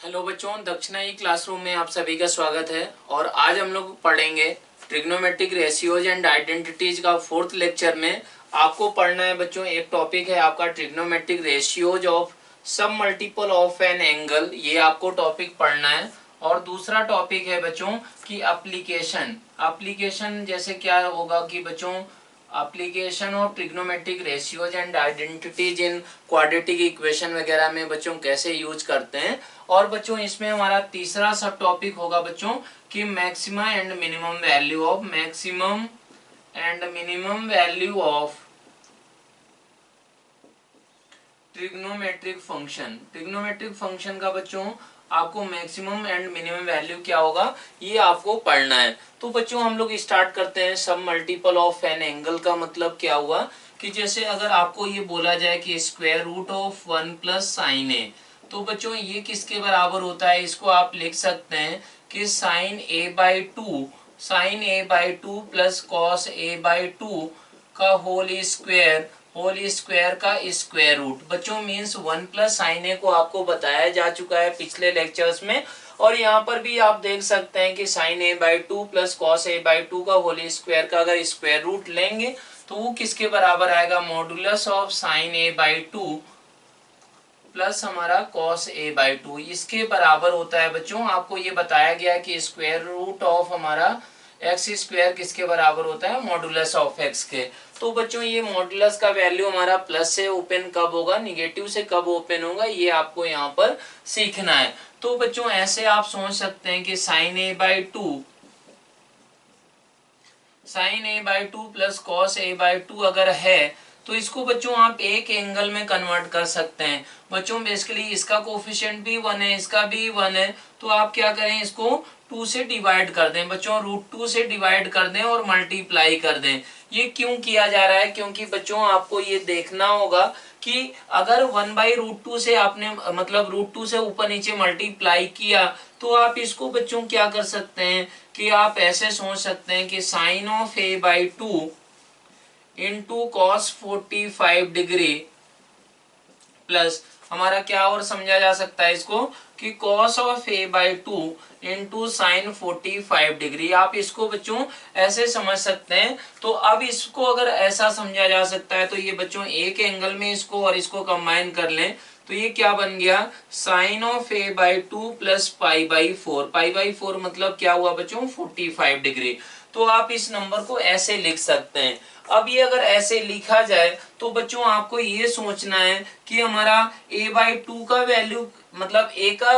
Hello बच्चों, दक्षिणा ई classroom में आप सभी का स्वागत है। और आज हम लोग पढ़ेंगे ट्रिग्नोमेट्रिक रेशियोज एंड आइडेंटिटीज का फोर्थ लेक्चर में। आपको पढ़ना है बच्चों, एक टॉपिक है आपका ट्रिग्नोमेट्रिक रेशियोज ऑफ सब मल्टीपल ऑफ एन एंगल, ये आपको टॉपिक पढ़ना है। और दूसरा टॉपिक है बच्चों की एप्लीकेशन जैसे क्या होगा कि बच्चों application of trigonometric ratios and identities in quadratic equation वगैरह में बच्चों कैसे यूज करते हैं। और बच्चों इसमें हमारा तीसरा सब टॉपिक होगा बच्चों कि maximum and minimum value of trigonometric function का बच्चों आपको मैक्सिमम एंड मिनिमम वैल्यू क्या होगा ये आपको पढ़ना है। तो बच्चों हम लोग स्टार्ट करते हैं। सब मल्टीपल ऑफ एन एंगल का मतलब क्या हुआ कि जैसे अगर आपको ये बोला जाए कि square root of 1 plus sine A, तो बच्चों ये किसके बराबर होता है, इसको आप लिख सकते हैं कि sine A by two plus cos A by two का होल स्क्वायर का स्क्वायर रूट। बच्चों मीन्स 1 प्लस साइन ए को आपको बताया जा चुका है पिछले लेक्चर्स में। और यहाँ पर भी आप देख सकते हैं कि sine A by two plus cos A by two का होल स्क्वायर का अगर स्क्वायर रूट लेंगे तो वो किसके बराबर आएगा, modulus of sine A by two plus हमारा कॉस ए बाई टू, इसके बराबर होता है। बच्चों आपको ये बताया गया कि स्क्वायर रूट ऑफ हमारा एक्स स्क्वायर किसके बराबर होता है, मॉडुलस ऑफ एक्स के। तो बच्चों ये मॉडुलस का वैल्यू हमारा प्लस से ओपन कब होगा, निगेटिव से कब ओपन होगा, ये आपको यहाँ पर सीखना है। तो बच्चों ऐसे आप सोच सकते हैं कि sine A by two plus cos A by two अगर है तो इसको बच्चों आप एक एंगल में कन्वर्ट कर सकते हैं। बच्चों बेसिकली इसका कोफिशिएंट भी 1 है, इसका भी 1 है, तो आप क्या करें, इसको 2 से डिवाइड कर दें। बच्चों √2 से डिवाइड कर दें और मल्टीप्लाई कर दें। ये क्यों किया जा रहा है, क्योंकि बच्चों आपको ये देखना होगा कि अगर 1/√2 से आपने मतलब √2 से ऊपर नीचे मल्टीप्लाई किया तो आप इसको बच्चों क्या कर सकते हैं कि आप ऐसे सोच सकते हैं कि sine of A by two into cos 45 degree plus हमारा क्या और समझा जा सकता है इसको कि cos of A by two into sine 45 degree. आप इसको बच्चों ऐसे समझ सकते हैं। तो अब इसको अगर ऐसा समझा जा सकता है तो ये बच्चों एक एंगल में इसको और इसको कंबाइन कर लें तो ये क्या बन गया, sine of A by two plus pi by four मतलब क्या हुआ बच्चों, 45 डिग्री। तो आप इस नंबर को ऐसे लिख सकते हैं। अब ये अगर ऐसे लिखा जाए तो बच्चों आपको ये सोचना है कि हमारा a बाई टू का वैल्यू मतलब a का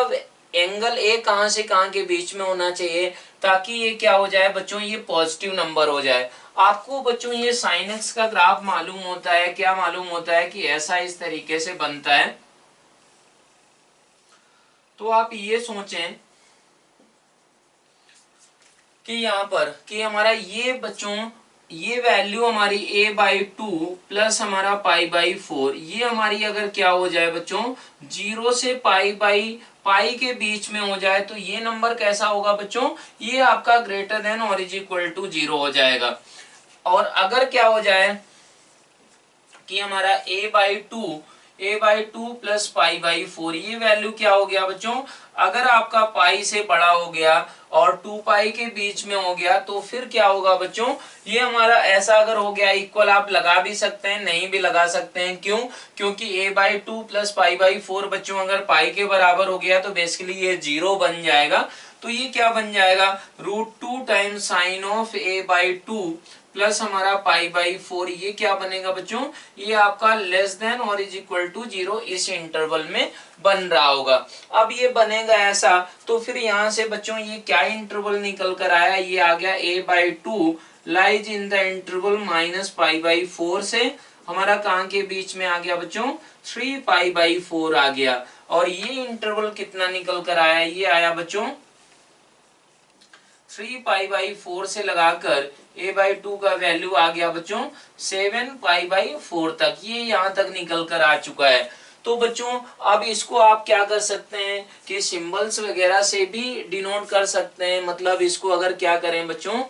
एंगल a कहां से कहां के बीच में होना चाहिए ताकि ये क्या हो जाए बच्चों, ये पॉजिटिव नंबर हो जाए। आपको बच्चों ये साइन एक्स का ग्राफ मालूम होता है, क्या मालूम होता है कि ऐसा इस तरीके से बनता है। तो आप ये सोचें कि यहाँ पर कि हमारा ये बच्चों ये वैल्यू हमारी a बाई टू प्लस हमारा पाई बाई फोर, ये हमारी अगर क्या हो जाए बच्चों, 0 से पाई के बीच में हो जाए तो ये नंबर कैसा होगा बच्चों, ये आपका ग्रेटर देन और इज इक्वल टू 0 हो जाएगा। और अगर क्या हो जाए कि हमारा a by two plus pi by four, ये वैल्यू क्या हो गया बच्चों, अगर आपका पाई से बड़ा हो गया और 2 पाई के बीच में हो गया तो फिर क्या होगा बच्चों, ये हमारा ऐसा अगर हो गया, इक्वल आप लगा भी सकते हैं नहीं भी लगा सकते हैं। क्यों, क्योंकि a by two plus pi by four बच्चों अगर पाई के बराबर हो गया तो बेसिकली ये 0 बन जाएगा। तो ये क्या बन जाएगा, √2 times sine of a by two plus हमारा पाई बाई फोर, ये क्या बनेगा बच्चों, ये आपका लेस देन और इज इक्वल टू 0 इस इंटरवल में बन रहा होगा। अब ये बनेगा ऐसा तो फिर यहाँ से बच्चों ये क्या इंटरवल निकल कर आया, ये आ गया a by two lies in the interval minus pi by four से हमारा कहाँ के बीच में आ गया बच्चों, 3 पाई बाई फोर आ गया। और ये इंटरवल कितना निकल कर आया, ये आया बच्चों 3 पाई बाई फोर से लगाकर a बाई टू का वैल्यू आ गया बच्चों 7 पाई बाई फोर तक, ये यहाँ तक निकल कर आ चुका है। तो बच्चों अब इसको आप क्या कर सकते हैं कि सिंबल्स वगैरह से भी डिनोट कर सकते हैं। मतलब इसको अगर क्या करें बच्चों,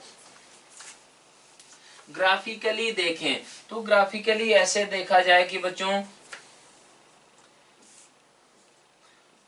ग्राफिकली देखें तो ग्राफिकली ऐसे देखा जाए कि बच्चों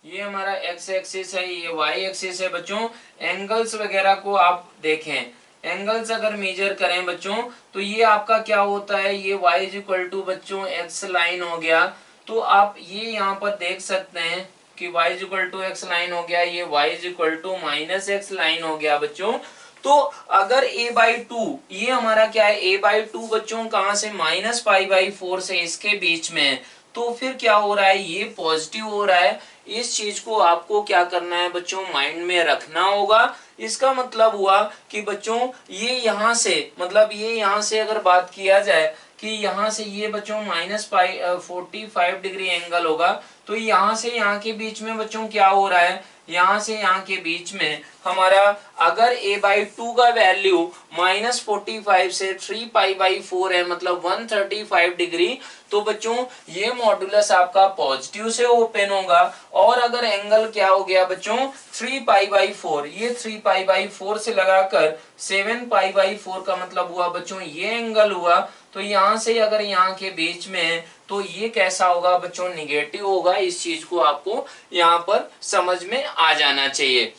ये हमारा एक्स एक्सिस है, ये वाई एक्सिस है बच्चों। एंगल्स वगैरह को आप देखें, एंगल्स अगर मेजर करें बच्चों तो ये आपका क्या होता है, ये y इज इक्वल टू बच्चों एक्स लाइन हो गया। तो आप ये यहाँ पर देख सकते हैं कि y is equal to X line हो गया, ये y is equal to minus X line हो गया बच्चों। तो अगर a बाई टू, ये हमारा क्या है, a बाई टू बच्चों कहाँ से, माइनस पाई बाई फोर से इसके बीच में है, तो फिर क्या हो रहा है, ये पॉजिटिव हो रहा है। इस चीज को आपको क्या करना है बच्चों, माइंड में रखना होगा। इसका मतलब हुआ कि बच्चों ये यहाँ से, मतलब ये यहाँ से अगर बात किया जाए कि यहाँ से ये बच्चों माइनस पाई 45 डिग्री एंगल होगा, तो यहाँ से यहाँ के बीच में बच्चों क्या हो रहा है, यहाँ से यहाँ के बीच में हमारा अगर a बाई टू का वैल्यू माइनस 45 से 3 पाई बाई 4 है, मतलब 135 डिग्री, तो बच्चों ये मॉडुलस आपका पॉजिटिव से ओपन होगा। और अगर एंगल क्या हो गया बच्चों 3 पाई बाई 4, ये 3 पाई बाई 4 से लगाकर 7 पाई बाई 4 का मतलब हुआ बच्चों ये एंगल हुआ। तो यहाँ से अगर यहाँ के बीच में है तो ये कैसा होगा बच्चों, निगेटिव होगा। इस चीज को आपको यहाँ पर समझ में आ जाना चाहिए।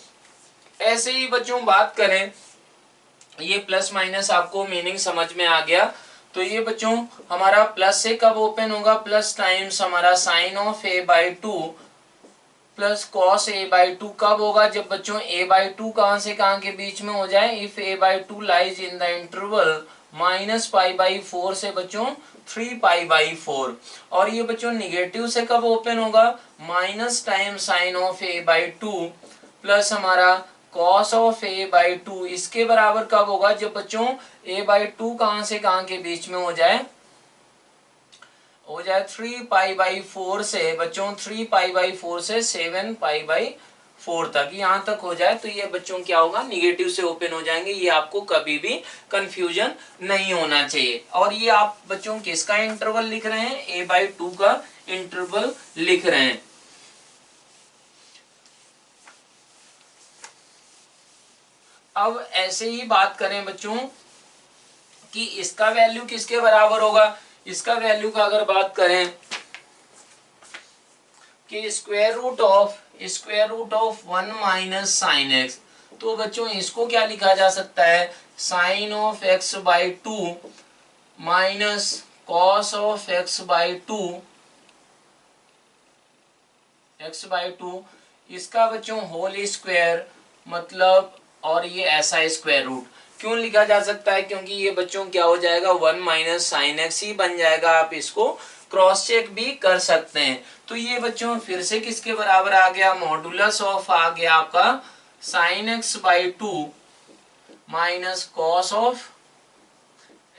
ऐसे ही बच्चों बात करें, ये प्लस माइनस आपको मीनिंग समझ में आ गया। तो ये बच्चों हमारा प्लस से कब ओपन होगा, प्लस टाइम्स हमारा sine of A by two plus cos A by two कब होगा, जब बच्चों ए बाई टू कहां से कहां के बीच में हो जाए, if A by to lies in the interval minus pi by four से बच्चों 3 पाई बाई 4। और ये बच्चों निगेटिव से कब ओपन होगा, minus time sine of A by two plus हमारा cos of A by two, इसके बराबर कब होगा, जब बच्चों ए बाई टू कहां से कहां के बीच में हो जाए 3 पाई बाई 4 से बच्चों 3 पाई बाई 4 से 7 पाई बाई 4 तक, यहां तक हो जाए तो ये बच्चों क्या होगा, निगेटिव से ओपन हो जाएंगे। ये आपको कभी भी कंफ्यूजन नहीं होना चाहिए। और ये आप बच्चों किसका इंटरवल लिख रहे हैं, ए बाई टू का इंटरवल लिख रहे हैं। अब ऐसे ही बात करें बच्चों कि इसका वैल्यू किसके बराबर होगा, इसका वैल्यू का अगर बात करें कि square root of 1 minus sine X, तो बच्चों इसको क्या लिखा जा सकता है, sine of X by two minus cos of X by two, इसका बच्चों होल स्क्वायर, मतलब और ये ऐसा स्क्वायर रूट। क्यों लिखा जा सकता है, क्योंकि ये बच्चों क्या हो जाएगा 1 माइनस साइन एक्स ही बन जाएगा। आप इसको क्रॉस चेक भी कर सकते हैं। तो ये बच्चों फिर से किसके बराबर आ गया, मॉडुलस ऑफ आ गया आपका sine x by two minus cos of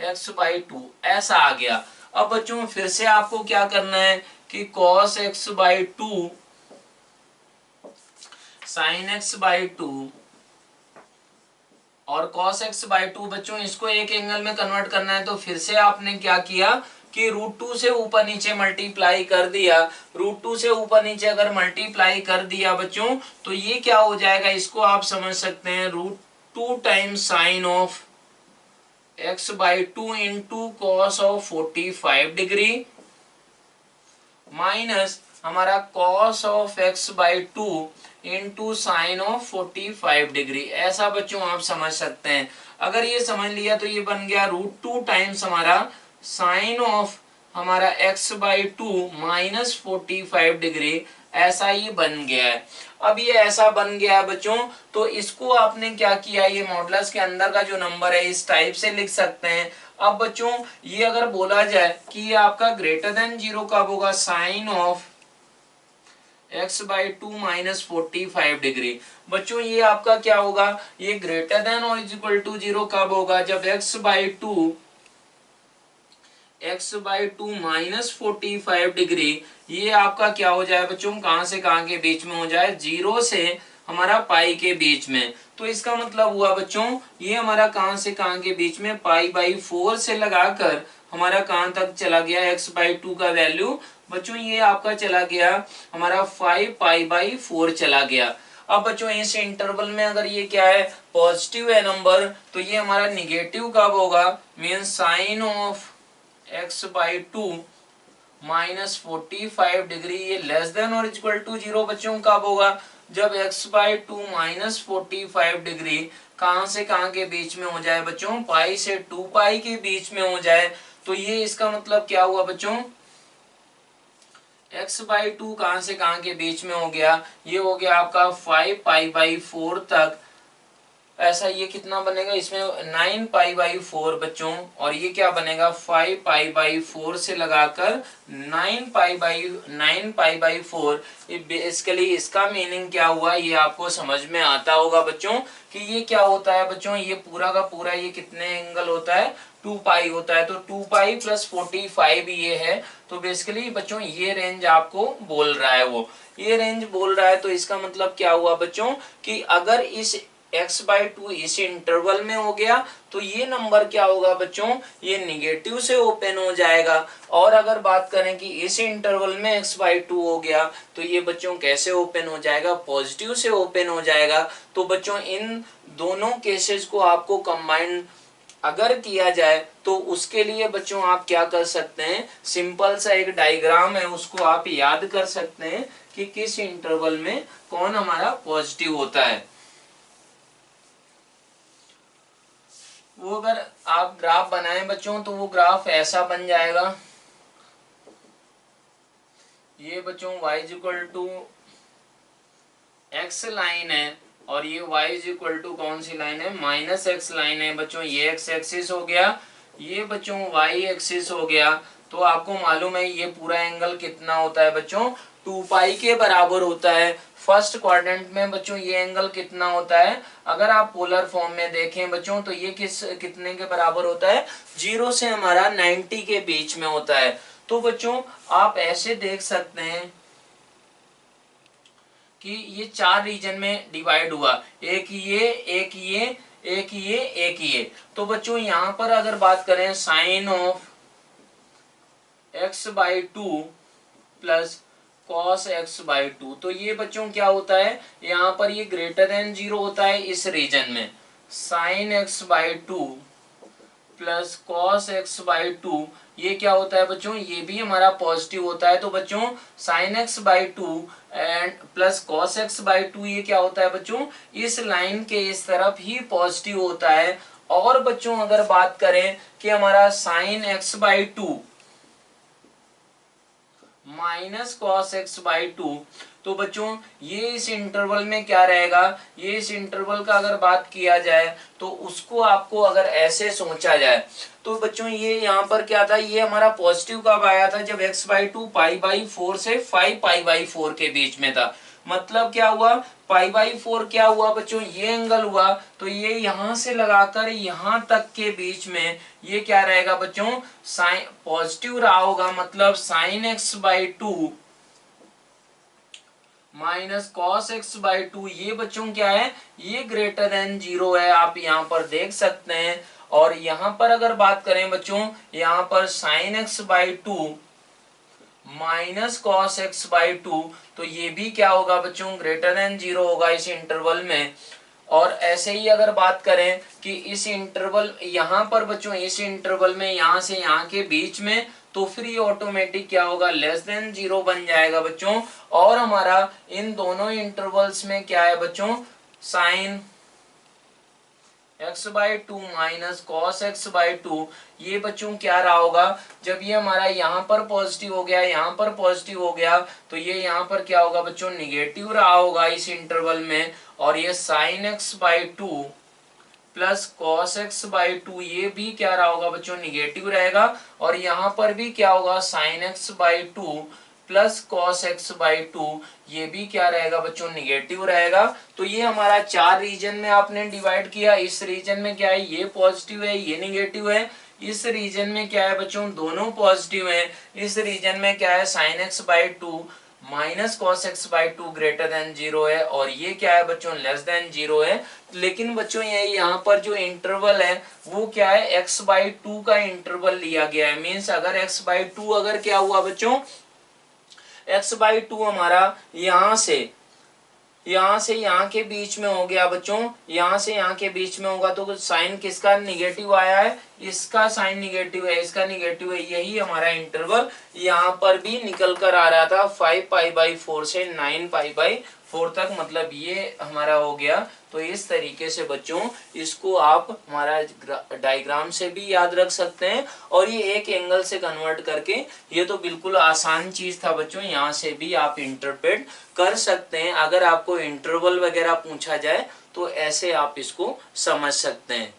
X by to, ऐसा आ गया। अब बच्चों फिर से आपको क्या करना है कि cos x by to sine x by to और cos x बाई टू, बच्चों इसको एक एंगल में कन्वर्ट करना है। तो फिर से आपने क्या किया कि रूट टू से ऊपर नीचे मल्टीप्लाई कर दिया। रूट टू से ऊपर नीचे अगर मल्टीप्लाई कर दिया बच्चों तो ये क्या हो जाएगा, इसको आप समझ सकते हैं root two times sine of x by two into cos of 45 degree minus हमारा cos of x by two into sine of 45 degree, ऐसा बच्चों आप समझ सकते हैं। अगर ये समझ लिया तो ये बन गया रूट टू टाइम्स हमारा साइन ऑफ हमारा x by two minus 45 degree, ऐसा ये बन गया है। अब ये ऐसा बन गया है बच्चों, तो इसको आपने क्या किया, ये मॉडुलस के अंदर का जो नंबर है इस टाइप से लिख सकते हैं। अब बच्चों ये अगर बोला जाए कि ये आपका ग्रेटर देन जीरो कब होगा, sine of x by two minus 45 degree, बच्चों ये आपका क्या होगा, ये ग्रेटर देन और इज इक्वल टू जीरो कब होगा, जब x by two minus 45 degree, ये आपका क्या हो जाए बच्चों, कहां से कहां के बीच में हो जाए, जीरो से हमारा पाई के बीच में। तो इसका मतलब हुआ बच्चों ये हमारा कहां से कहां के बीच में, पाई बाई 4 से लगाकर हमारा कहां तक चला गया, x बाई टू का वैल्यू बच्चों ये आपका चला गया हमारा 5 पाई बाई 4 चला गया। अब बच्चों इस इंटरवल में अगर ये क्या है, पॉजिटिव है नंबर, तो ये हमारा निगेटिव कब होगा, mean sine of x by to -45 degree, ये लेस देन और इक्वल टू 0 बच्चों कब होगा? जब x/2 -45 डिग्री कहां से कहां के बीच में हो जाए बच्चों? पाई से 2 पाई के बीच में हो जाए। तो ये इसका मतलब क्या हुआ बच्चों? x/2 कहां से कहां के बीच में हो गया? ये हो गया आपका 5π/4 तक। ऐसा ये कितना बनेगा इसमें? 9π/4 बच्चों। और ये क्या बनेगा? 5π/4 से लगाकर 9π/4। ये बेसिकली इसका मीनिंग क्या हुआ ये आपको समझ में आता होगा बच्चों कि ये क्या होता है बच्चों? ये पूरा का पूरा ये कितने एंगल होता है? 2π होता है। तो 2π + 45 ये है। तो बेसिकली बच्चों ये रेंज आपको बोल रहा है, वो ये रेंज बोल रहा है। तो इसका मतलब क्या हुआ बच्चों कि अगर इस x/2 इस इंटरवल में हो गया तो ये नंबर क्या होगा बच्चों? ये निगेटिव से ओपन हो जाएगा। और अगर बात करें कि इस इंटरवल में x/2 हो गया तो ये बच्चों कैसे ओपन हो जाएगा? पॉजिटिव से ओपन हो जाएगा। तो बच्चों इन दोनों केसेस को आपको कंबाइन अगर किया जाए तो उसके लिए बच्चों आप क्या कर सकते हैं? सिंपल सा एक डायग्राम है, उसको आप याद कर सकते हैं कि किस इंटरवल में कौन हमारा पॉजिटिव होता है। वो अगर आप ग्राफ बनाएं बच्चों तो वो ग्राफ ऐसा बन जाएगा। ये बच्चों y = x लाइन है और ये y = कौन सी लाइन है? -x लाइन है बच्चों। ये x एक्सिस हो गया, ये बच्चों y एक्सिस हो गया। तो आपको मालूम है ये पूरा एंगल कितना होता है बच्चों? 2π के बराबर होता है। फर्स्ट क्वाड्रेंट में बच्चों ये एंगल कितना होता है? अगर आप पोलर फॉर्म में देखें बच्चों तो ये कितने के बराबर होता है? 0 से हमारा 90 के बीच में होता है। तो बच्चों आप ऐसे देख सकते हैं कि ये 4 रीजन में डिवाइड हुआ, एक ये, एक ये, एक ये, एक ये। तो बच्चों यहां पर अगर बात करें sign of x/2 plus cos x/2, तो ये बच्चों क्या होता है? यहाँ पर ये ग्रेटर देन 0 होता है इस रीजन में। Sign x/2 plus cos x/2 ये क्या होता है बच्चों? ये भी हमारा पॉजिटिव होता है। तो बच्चों sign x/2 and plus cos x/2 ये क्या होता है बच्चों? इस लाइन के इस तरफ ही पॉजिटिव होता है। और बच्चों अगर बात करें कि हमारा sign x/2 minus cos x/2, तो बच्चों ये इस इंटरवल में क्या रहेगा? ये इस इंटरवल का अगर बात किया जाए तो उसको आपको अगर ऐसे सोचा जाए तो बच्चों ये यहाँ पर क्या था? ये हमारा पॉजिटिव कब आया था? जब x/2 π/4 से 5π/4 के बीच में था। मतलब क्या हुआ? π/4 क्या हुआ बच्चों? ये एंगल हुआ। तो ये यहां से लगाकर यहां तक के बीच में ये क्या रहेगा बच्चों? साइन पॉजिटिव रहा होगा। मतलब sign x/2 minus cos x/2 ये बच्चों क्या है? ये ग्रेटर देन 0 है, आप यहाँ पर देख सकते हैं। और यहाँ पर अगर बात करें बच्चों, यहाँ पर sign x/2 minus cos x/2, तो ये भी क्या होगा बच्चों? ग्रेटर देन 0 होगा इस इंटरवल में। और ऐसे ही अगर बात करें कि इस इंटरवल यहाँ पर बच्चों इस इंटरवल में यहाँ से यहाँ के बीच में, तो फिर ये ऑटोमेटिक क्या होगा? लेस देन 0 बन जाएगा बच्चों। और हमारा इन दोनों इंटरवल्स में क्या है बच्चों? Sign x/2 minus cos x/2 ये बच्चों क्या रहा होगा? जब ये हमारा यहाँ पर पॉजिटिव हो गया, यहाँ पर पॉजिटिव हो गया, तो ये यहाँ पर क्या होगा बच्चों? निगेटिव रहा होगा इस इंटरवल में। और ये sign x/2 plus cos x/2 ये भी क्या रहा होगा बच्चों? निगेटिव रहेगा। और यहाँ पर भी क्या होगा? Sign x/2 plus cos x/2 ये भी क्या रहेगा बच्चों? निगेटिव रहेगा। तो ये हमारा 4 रीजन में आपने डिवाइड किया। इस रीजन में क्या है? ये पॉजिटिव है, ये निगेटिव है। इस रीजन में क्या है बच्चों? दोनों पॉजिटिव है। इस रीजन में क्या है? Sine x/2 minus cos x/2 greater than 0 है। और ये क्या है बच्चों? लेस देन 0 है। लेकिन बच्चों ये यहाँ पर जो इंटरवल है वो क्या है? x/2 का इंटरवल लिया गया है। मीन्स अगर x/2 अगर क्या हुआ बच्चों? x/2 हमारा यहाँ से यहाँ के बीच में हो गया बच्चों, यहाँ से यहाँ के बीच में होगा तो साइन किसका निगेटिव आया है? इसका साइन निगेटिव है, इसका निगेटिव है, यही हमारा इंटरवल यहाँ पर भी निकल कर आ रहा था 5π/4 से 9π/4 तक, मतलब ये हमारा हो गया। तो इस तरीके से बच्चों इसको आप हमारा डायग्राम से भी याद रख सकते हैं, और ये एक एंगल से कन्वर्ट करके, ये तो बिल्कुल आसान चीज था बच्चों, यहाँ से भी आप इंटरप्रेट कर सकते हैं। अगर आपको इंटरवल वगैरह पूछा जाए तो ऐसे आप इसको समझ सकते हैं।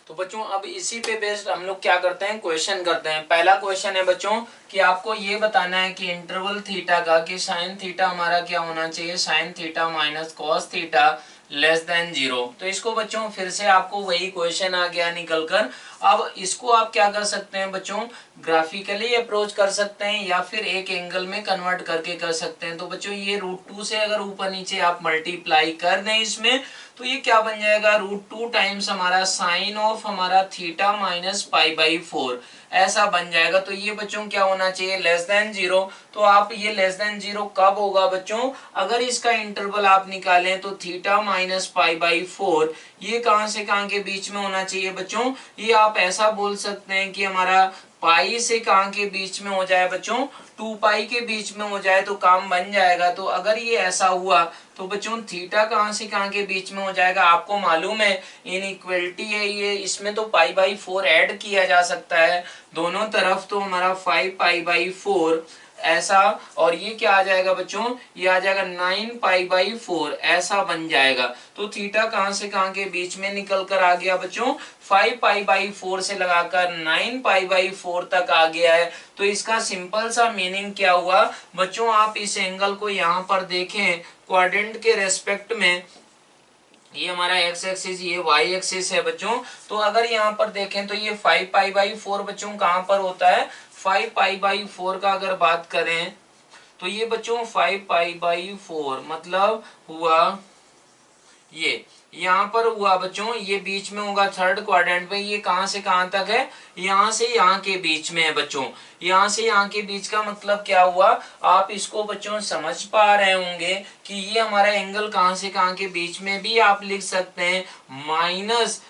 तो बच्चों अब इसी पे बेस्ड हम लोग क्या करते हैं, क्वेश्चन करते हैं। पहला क्वेश्चन है बच्चों कि आपको ये बताना है कि इंटरवल थीटा का कि साइन थीटा हमारा क्या होना चाहिए, sine theta minus cos theta less than 0। तो इसको बच्चों फिर से आपको वही क्वेश्चन आ गया निकल कर। अब इसको आप क्या कर सकते हैं बच्चों, ग्राफिकली अप्रोच कर सकते हैं या फिर एक एंगल में कन्वर्ट करके कर सकते हैं। तो बच्चों ये √2 से अगर ऊपर नीचे आप मल्टीप्लाई कर दें इसमें, तो ये क्या बन जाएगा, √2 टाइम्स हमारा साइन ऑफ हमारा थीटा माइनस π/4 ऐसा बन जाएगा। तो ये बच्चों क्या होना चाहिए, लेस देन 0। तो आप ये लेस देन 0 कब होगा बच्चों, अगर इसका इंटरवल आप निकालें तो थीटा माइनस π/4 ये कहां से कहां के बीच में होना चाहिए बच्चों, ये आप ऐसा बोल सकते हैं कि हमारा पाई से कहां के बीच में हो जाए बच्चों, 2π के बीच में हो जाए तो काम बन जाएगा। तो अगर ये ऐसा हुआ तो बच्चों थीटा कहां से कहां के बीच में हो जाएगा, आपको मालूम है इनइक्वलिटी है ये, इसमें तो π/4 ऐड किया जा सकता है दोनों तरफ, तो हमारा 5π/4 ऐसा, और ये क्या आ जाएगा बच्चों, ये आ जाएगा 9π/4 ऐसा बन जाएगा। तो थीटा कहां से कहां के बीच में निकल कर आ गया बच्चों, 5π/4 से लगाकर 9π/4 तक आ गया है। तो इसका सिंपल सा मीनिंग क्या हुआ बच्चों, आप इस एंगल को यहाँ पर देखें क्वाड्रेंट के रेस्पेक्ट में, ये हमारा एक्स एक्सिस, ये वाई एक्सिस है बच्चों। तो अगर यहाँ पर देखें तो ये 5π/4 बच्चों कहाँ पर होता है, 5π/4 का अगर बात करें तो ये बच्चों 5π/4 मतलब हुआ ये यहाँ पर हुआ बच्चों, ये बीच में होगा थर्ड क्वाड्रेंट पे, ये कहां से कहां तक है, यहाँ से यहाँ के बीच में है बच्चों। यहाँ से यहाँ के बीच का मतलब क्या हुआ, आप इसको बच्चों समझ पा रहे होंगे कि ये हमारा एंगल कहां से कहां के बीच में भी आप लिख सकते हैं, माइनस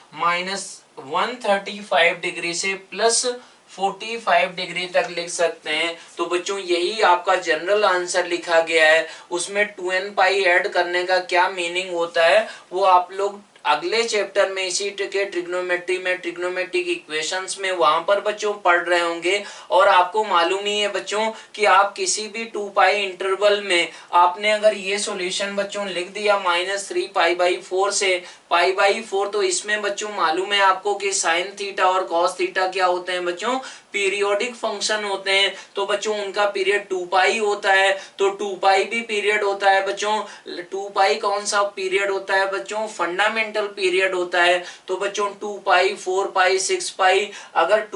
135 डिग्री से प्लस 45 डिग्री तक लिख सकते हैं। तो बच्चों यही आपका जनरल आंसर लिखा गया है। उसमें 2nπ ऐड करने का क्या मीनिंग होता है वो आप लोग अगले चैप्टर में इसी के ट्रिग्नोमेट्री में, ट्रिग्नोमेट्रिक इक्वेशंस में वहां पर बच्चों पढ़ रहे होंगे। और आपको मालूम ही है बच्चों कि आप किसी भी 2π इंटरवल में आपने अगर ये सॉल्यूशन बच्चों लिख दिया -3π/4 से π/4, तो इसमें बच्चों मालूम है आपको कि साइन थीटा और कॉस थीटा क्या होते हैं बच्चों, पीरियोडिक फंक्शन होते हैं। तो बच्चों उनका पीरियड 2π होता है, तो 2π भी पीरियड होता है बच्चों। 2π कौन सा पीरियड होता है बच्चों, फंडामेंटल पीरियड होता है। तो बच्चों 2π 4π 6π, अगर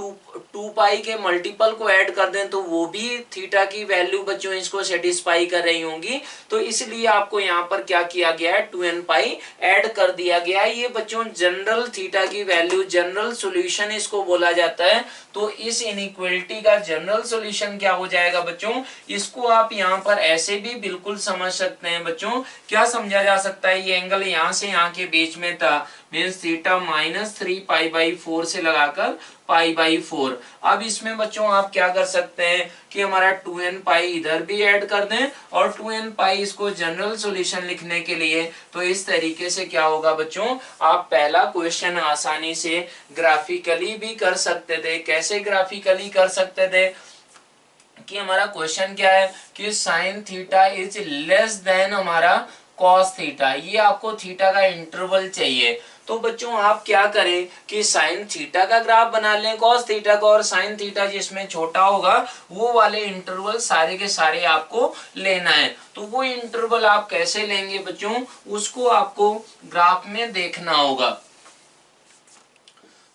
2π के मल्टीपल को ऐड कर दें तो वो भी थीटा की वैल्यू बच्चों इसको सेटिस्फाई कर रही होंगी। तो इसलिए आपको यहाँ पर क्या किया गया है, 2nπ ऐड कर दिया गया है। ये बच्चों जनरल थीटा की वैल्यू, जनरल सॉल्यूशन इसको बोला जाता है। तो इस इनइक्वालिटी का जनरल सॉल्यूशन क्या हो जाएगा बच्चों, इसको आप यहाँ पर ऐसे भी बिल्कुल समझ सकते हैं बच्चों। क्या समझा जा सकता है, ये एंगल यहाँ से यहाँ के बीच में था, मीन्स थीटा -3π/4 से लगाकर π/4। अब इसमें बच्चों आप क्या कर सकते हैं कि हमारा 2nπ इधर भी ऐड कर दें और 2nπ इसको जनरल सॉल्यूशन लिखने के लिए। तो इस तरीके से क्या होगा बच्चों, आप पहला क्वेश्चन आसानी से ग्राफिकली भी कर सकते थे। कैसे ग्राफिकली कर सकते थे कि हमारा क्वेश्चन क्या है कि sine theta is less than हमारा कॉस थीटा, ये आपको थीटा का इंटरवल चाहिए। तो बच्चों आप क्या करें कि साइन थीटा का ग्राफ बना लें कॉस थीटा का, और साइन थीटा जिसमें छोटा होगा वो वाले इंटरवल सारे के सारे आपको लेना है। तो वो इंटरवल आप कैसे लेंगे बच्चों, उसको आपको ग्राफ में देखना होगा।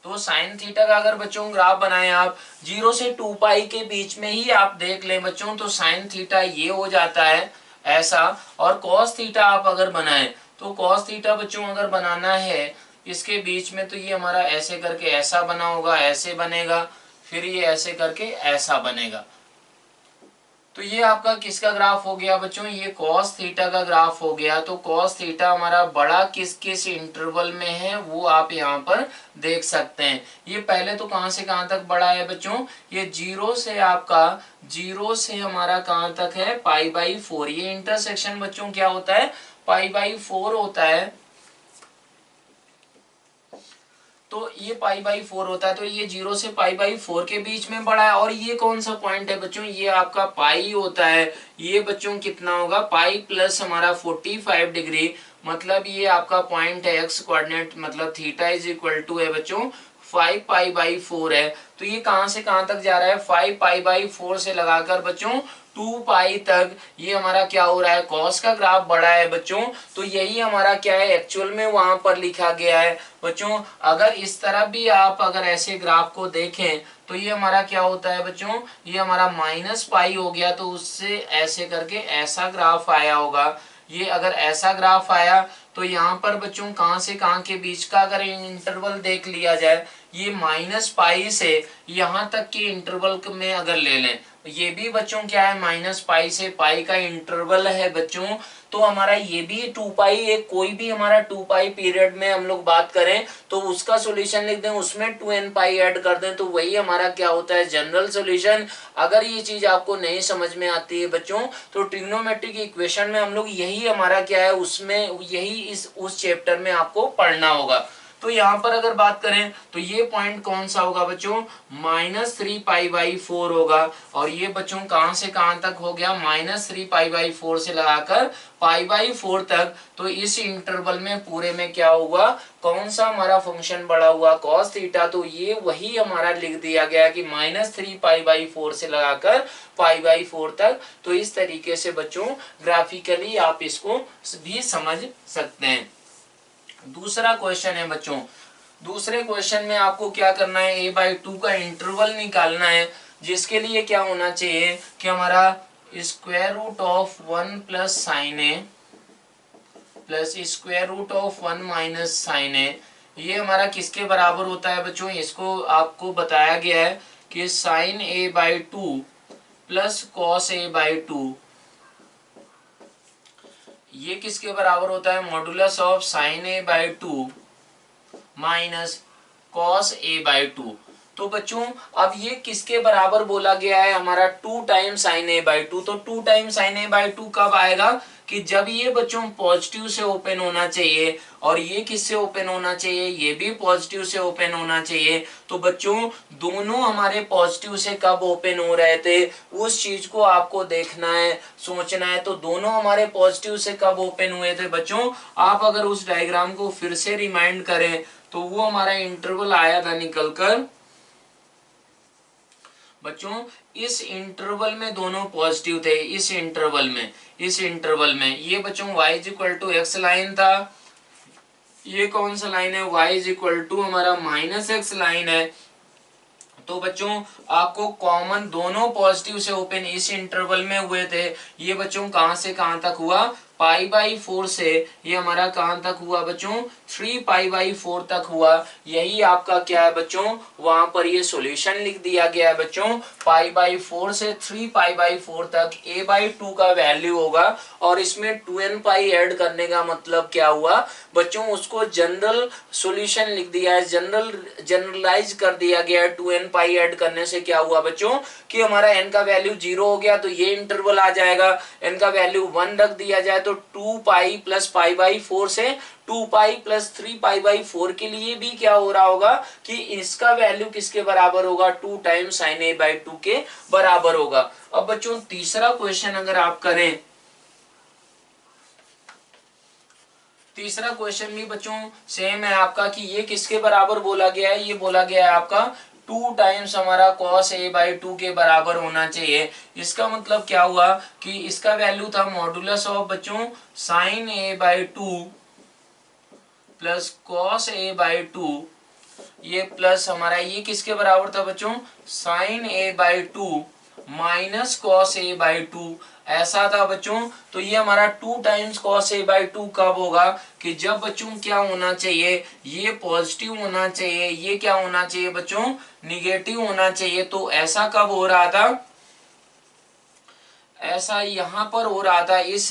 तो साइन थीटा का अगर बच्चों ग्राफ बनाए आप 0 से 2π के बीच में ही आप देख लें बच्चों, तो साइन थीटा ये हो जाता है ऐसा। और कॉस थीटा आप अगर बनाएं तो कॉस थीटा बच्चों अगर बनाना है इसके बीच में, तो ये हमारा ऐसे करके ऐसा बना होगा, ऐसे बनेगा, फिर ये ऐसे करके ऐसा बनेगा। तो ये आपका किसका ग्राफ हो गया बच्चों, ये cos थीटा का ग्राफ हो गया। तो cos थीटा हमारा बड़ा किस किस इंटरवल में है वो आप यहाँ पर देख सकते हैं। ये पहले तो कहाँ से कहाँ तक बड़ा है बच्चों, ये जीरो से हमारा कहाँ तक है, π/4। ये इंटरसेक्शन बच्चों क्या होता है, π/4 होता है। तो ये π/4 होता है, तो ये 0 से π/4 के बीच में बड़ा है। और ये कौन सा पॉइंट है बच्चों, ये आपका पाई होता है। ये बच्चों कितना होगा, पाई प्लस हमारा 45 डिग्री, मतलब ये आपका पॉइंट है एक्स कोऑर्डिनेट, मतलब थीटा इज इक्वल टू है बच्चों 5π/4 है। तो ये कहां से कहां तक जा रहा है, 5π/4 से लगाकर बच्चों 2π तक। ये हमारा क्या हो रहा है, कॉस का ग्राफ बड़ा है बच्चों। तो यही हमारा क्या है, एक्चुअल में वहां पर लिखा गया है बच्चों। अगर इस तरह भी आप अगर ऐसे ग्राफ को देखें तो ये हमारा क्या होता है बच्चों, ये हमारा -π हो गया। तो उससे ऐसे करके ऐसा ग्राफ आया होगा। ये अगर ऐसा ग्राफ आया तो यहाँ पर बच्चों कहाँ से कहाँ के बीच का अगर इंटरवल देख लिया जाए, ये -π से यहाँ तक के इंटरवल में अगर ले लें, ये भी बच्चों क्या है, -π से पाई का इंटरवल है बच्चों। तो हमारा ये भी 2π है, कोई भी हमारा 2π पीरियड में हम लोग बात करें तो उसका सॉल्यूशन लिख दें, उसमें 2nπ ऐड कर दें, तो वही हमारा क्या होता है, जनरल सॉल्यूशन। अगर ये चीज आपको नहीं समझ में आती है बच्चों तो ट्रिग्नोमेट्रिक इक्वेशन में हम लोग यही हमारा क्या है, उसमें यही उस चैप्टर में आपको पढ़ना होगा। तो यहाँ पर अगर बात करें तो ये पॉइंट कौन सा होगा बच्चों, -3π/4 होगा। और ये बच्चों कहां से कहां तक हो गया, -3π/4 से लगाकर π/4 तक। तो इस इंटरवल में पूरे में क्या हुआ, कौन सा हमारा फंक्शन बड़ा हुआ, cos थीटा। तो ये वही हमारा लिख दिया गया कि -3π/4 से लगाकर π/4 तक। तो इस तरीके से बच्चों ग्राफिकली आप इसको भी समझ सकते हैं। दूसरा क्वेश्चन है बच्चों, दूसरे क्वेश्चन में आपको क्या करना है, a/2 का इंटरवल निकालना है, जिसके लिए क्या होना चाहिए कि हमारा √1 plus sine A plus √1 minus sine ए, ये हमारा किसके बराबर होता है बच्चों, इसको आपको बताया गया है कि sign a/2 plus cos a/2, ये किसके बराबर होता है, modulus of sign a/2 minus cos a/2। तो बच्चों अब ये किसके बराबर बोला गया है, हमारा 2 टाइम साइन a/2। तो 2 टाइम साइन a/2 कब आएगा, कि जब ये बच्चों पॉजिटिव से ओपन होना चाहिए और ये किससे ओपन होना चाहिए, ये भी पॉजिटिव से ओपन होना चाहिए। तो बच्चों दोनों हमारे पॉजिटिव से कब ओपन हो रहे थे, उस चीज को आपको देखना है, सोचना है। तो दोनों हमारे पॉजिटिव से कब ओपन हुए थे बच्चों, आप अगर उस डायग्राम को फिर से रिमाइंड करें तो वो हमारा इंटरवल आया था निकलकर बच्चों, इस इंटरवल में दोनों पॉजिटिव थे। इस इंटरवल में ये बच्चों y=x लाइन था, ये कौन सा लाइन है, y= हमारा -x लाइन है। तो बच्चों आपको कॉमन दोनों पॉजिटिव से ओपन इस इंटरवल में हुए थे। ये बच्चों कहां से कहां तक हुआ, π/4 से ये हमारा कहां तक हुआ बच्चों, 3π/4 तक हुआ। यही आपका क्या है बच्चों, वहां पर ये सॉल्यूशन लिख दिया गया है बच्चों, π/4 से 3π/4 तक a/2 का वैल्यू होगा। और इसमें 2nπ ऐड करने का मतलब क्या हुआ बच्चों, उसको जनरल सॉल्यूशन लिख दिया है, जनरलाइज कर दिया गया है। 2nπ ऐड करने से क्या हुआ बच्चों, कि हमारा n का वैल्यू 0 हो गया तो ये इंटरवल आ जाएगा, n का वैल्यू 1 रख दिया जाए तो 2π प्लस π/4 से 2π प्लस 3π/4 के लिए भी क्या हो रहा होगा कि इसका वैल्यू किसके बराबर होगा, 2 टाइम साइन a/2 के बराबर होगा। अब बच्चों तीसरा क्वेश्चन अगर आप करें, तीसरा क्वेश्चन भी बच्चों सेम है आपका कि ये किसके बराबर बोला गया है, ये बोला गया है आपका 2 टाइम्स हमारा cos a/2 के बराबर होना चाहिए। इसका मतलब क्या हुआ कि इसका वैल्यू था मॉडुलस ऑफ बच्चों sine a/2 plus cos a/2, ये प्लस हमारा ये किसके बराबर था बच्चों, sine a/2 minus cos a/2, ऐसा था बच्चों। तो ये हमारा 2 टाइम्स cos a/2 कब होगा, कि जब बच्चों क्या होना चाहिए, ये पॉजिटिव होना चाहिए, ये क्या होना चाहिए बच्चों, निगेटिव होना चाहिए। तो ऐसा कब हो रहा था, ऐसा यहाँ पर हो रहा था इस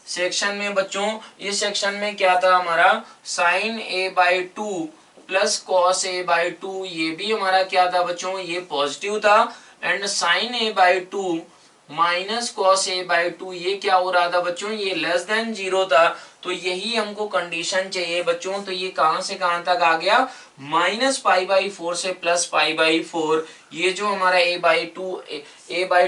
सेक्शन में बच्चों, इस सेक्शन में क्या था हमारा sine A by two plus cos A by two, ये भी हमारा क्या था बच्चों, ये पॉजिटिव था। And sine A by two minus cos A by two, ये क्या हो रहा था बच्चों, ये लेस देन जीरो था। तो यही हमको कंडीशन चाहिए बच्चों। तो ये कहां से कहां तक आ गया, माइनस पाई बाई फोर से प्लस पाई बाई फोर। ये जो हमारा ए बाई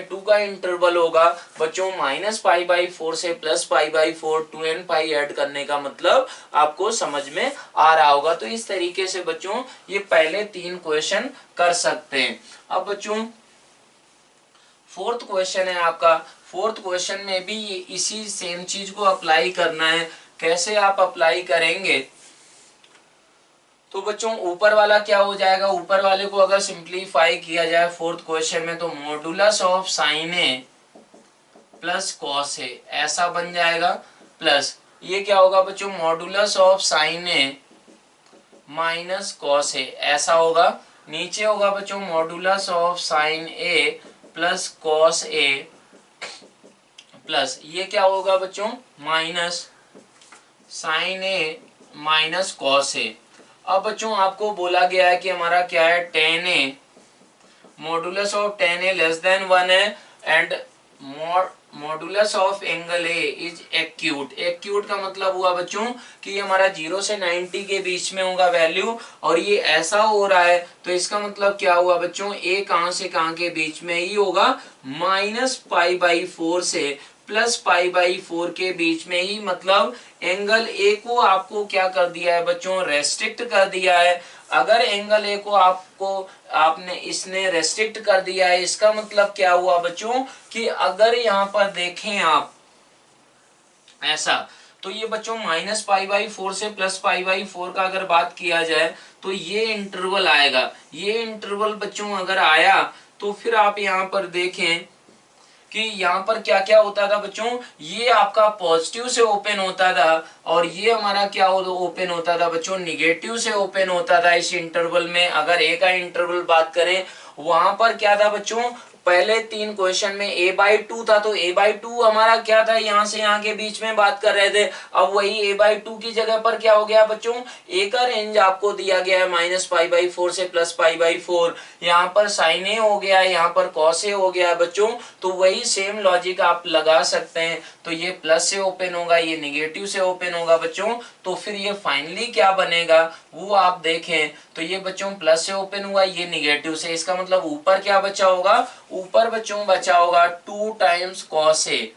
टू का इंटरवल होगा बच्चों, माइनस पाई बाई फोर से plus pi by four, 2n pi add करने का मतलब आपको समझ में आ रहा होगा। तो इस तरीके से बच्चों ये पहले 3 क्वेश्चन कर सकते हैं। अब बच्चों फोर्थ क्वेश्चन है आपका। फोर्थ क्वेश्चन में भी इसी सेम चीज को अप्लाई करना है। कैसे आप अप्लाई करेंगे, तो बच्चों ऊपर वाला क्या हो जाएगा, ऊपर वाले को अगर सिंप्लीफाई किया जाए फोर्थ क्वेश्चन में, तो modulus of sine A plus cos A ऐसा बन जाएगा। प्लस ये क्या होगा बच्चों, modulus of sine A minus cos A ऐसा होगा। नीचे होगा बच्चों modulus of sine A plus cos A plus ये क्या होगा बच्चों, minus sine A minus cos A. अब बच्चों आपको बोला गया है कि हमारा क्या है, ten A, modulus of ten A less than 1 है। And modulus of angle A is acute. Acute का मतलब हुआ बच्चों कि ये हमारा 0 से 90 के बीच में होगा वैल्यू, और ये ऐसा हो रहा है। तो इसका मतलब क्या हुआ बच्चों, ए कहां से कहां के बीच में ही होगा, माइनस पाई बाई फोर से प्लस पाई बाई फोर के बीच में ही। मतलब एंगल ए को आपको क्या कर दिया है बच्चों, रेस्ट्रिक्ट कर दिया है। अगर एंगल ए को आपने इसने रेस्ट्रिक्ट कर दिया है, इसका मतलब क्या हुआ बच्चों कि अगर यहाँ पर देखें आप ऐसा, तो ये बच्चों माइनस पाई बाई फोर से प्लस पाई बाई फोर का अगर बात किया जाए तो ये इंटरवल आएगा। ये इंटरवल बच्चों अगर आया तो फिर आप यहाँ पर देखें कि यहाँ पर क्या क्या होता था बच्चों, ये आपका पॉजिटिव से ओपन होता था, और ये हमारा क्या ओपन होता था बच्चों, निगेटिव से ओपन होता था इस इंटरवल में। अगर ए का इंटरवल बात करें, वहां पर क्या था बच्चों, पहले 3 क्वेश्चन में ए बाई टू था, तो ए बाई टू हमारा क्या था, यहाँ से यहाँ के बीच में बात कर रहे थे। अब वही ए बाई टू की जगह पर क्या हो गया बच्चों, ए का रेंज आपको दिया गया है माइनस पाई बाई फोर से प्लस पाई बाई फोर। यहाँ पर साइन ए हो गया, यहाँ पर कॉस ए हो गया बच्चों। तो वही सेम लॉजिक आप लगा सकते हैं। तो ये प्लस से ओपन होगा, ये निगेटिव से ओपन होगा बच्चों। तो फिर ये फाइनली क्या बनेगा वो आप देखें, तो ये बच्चों प्लस से ओपन हुआ, ये निगेटिव से। इसका मतलब ऊपर क्या बचा होगा, ऊपर बच्चों बचा होगा 2 टाइम्स कॉस ए।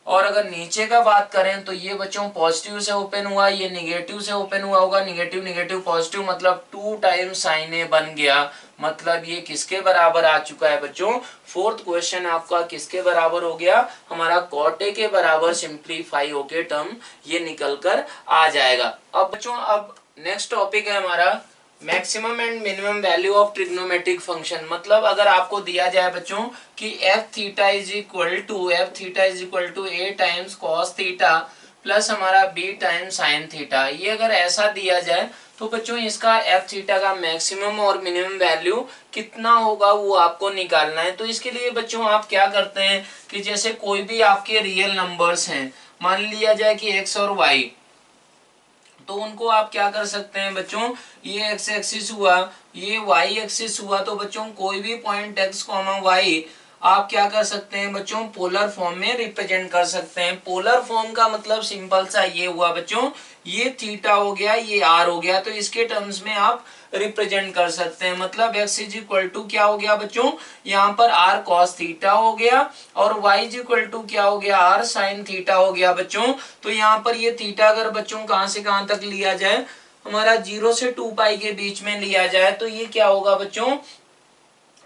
और अगर नीचे का बात करें तो ये बच्चों पॉजिटिव से ओपन हुआ, ये निगेटिव से ओपन हुआ होगा, निगेटिव निगेटिव पॉजिटिव, मतलब 2 टाइम्स साइन ए बन गया। मतलब ये किसके बराबर आ चुका है बच्चों, फोर्थ क्वेश्चन आपका किसके बराबर हो गया, हमारा कॉट ए के बराबर सिंप्लीफाई होके टर्म ये निकल कर आ जाएगा। अब बच्चों अब नेक्स्ट टॉपिक है हमारा maximum and minimum value of trigonometric function. मतलब अगर आपको दिया जाए बच्चों कि F theta is equal to A times cos theta plus हमारा बी टाइम्स साइन थीटा, ये अगर ऐसा दिया जाए तो बच्चों इसका एफ थीटा का मैक्सिमम और मिनिमम वैल्यू कितना होगा वो आपको निकालना है। तो इसके लिए बच्चों आप क्या करते हैं कि जैसे कोई भी आपके रियल नंबर्स हैं, मान लिया जाए कि एक्स और वाई, तो उनको आप क्या कर सकते हैं बच्चों, ये एक्स एक्सिस हुआ, ये वाई एक्सिस हुआ, तो बच्चों कोई भी पॉइंट एक्स कॉमा वाई आप क्या कर सकते हैं बच्चों, पोलर फॉर्म में रिप्रेजेंट कर सकते हैं। पोलर फॉर्म का मतलब सिंपल सा ये हुआ बच्चों, ये थीटा हो गया, ये आर हो गया, तो इसके टर्म्स में आप रिप्रेजेंट कर सकते हैं। मतलब x इज इक्वल टू क्या हो गया बच्चों, यहाँ पर r cos थीटा हो गया, और y इज इक्वल टू क्या हो गया, r sin थीटा हो गया बच्चों। तो यहाँ पर ये थीटा अगर बच्चों कहां से कहां तक लिया जाए, हमारा 0 से 2 पाई के बीच में लिया जाए, तो ये क्या होगा बच्चों,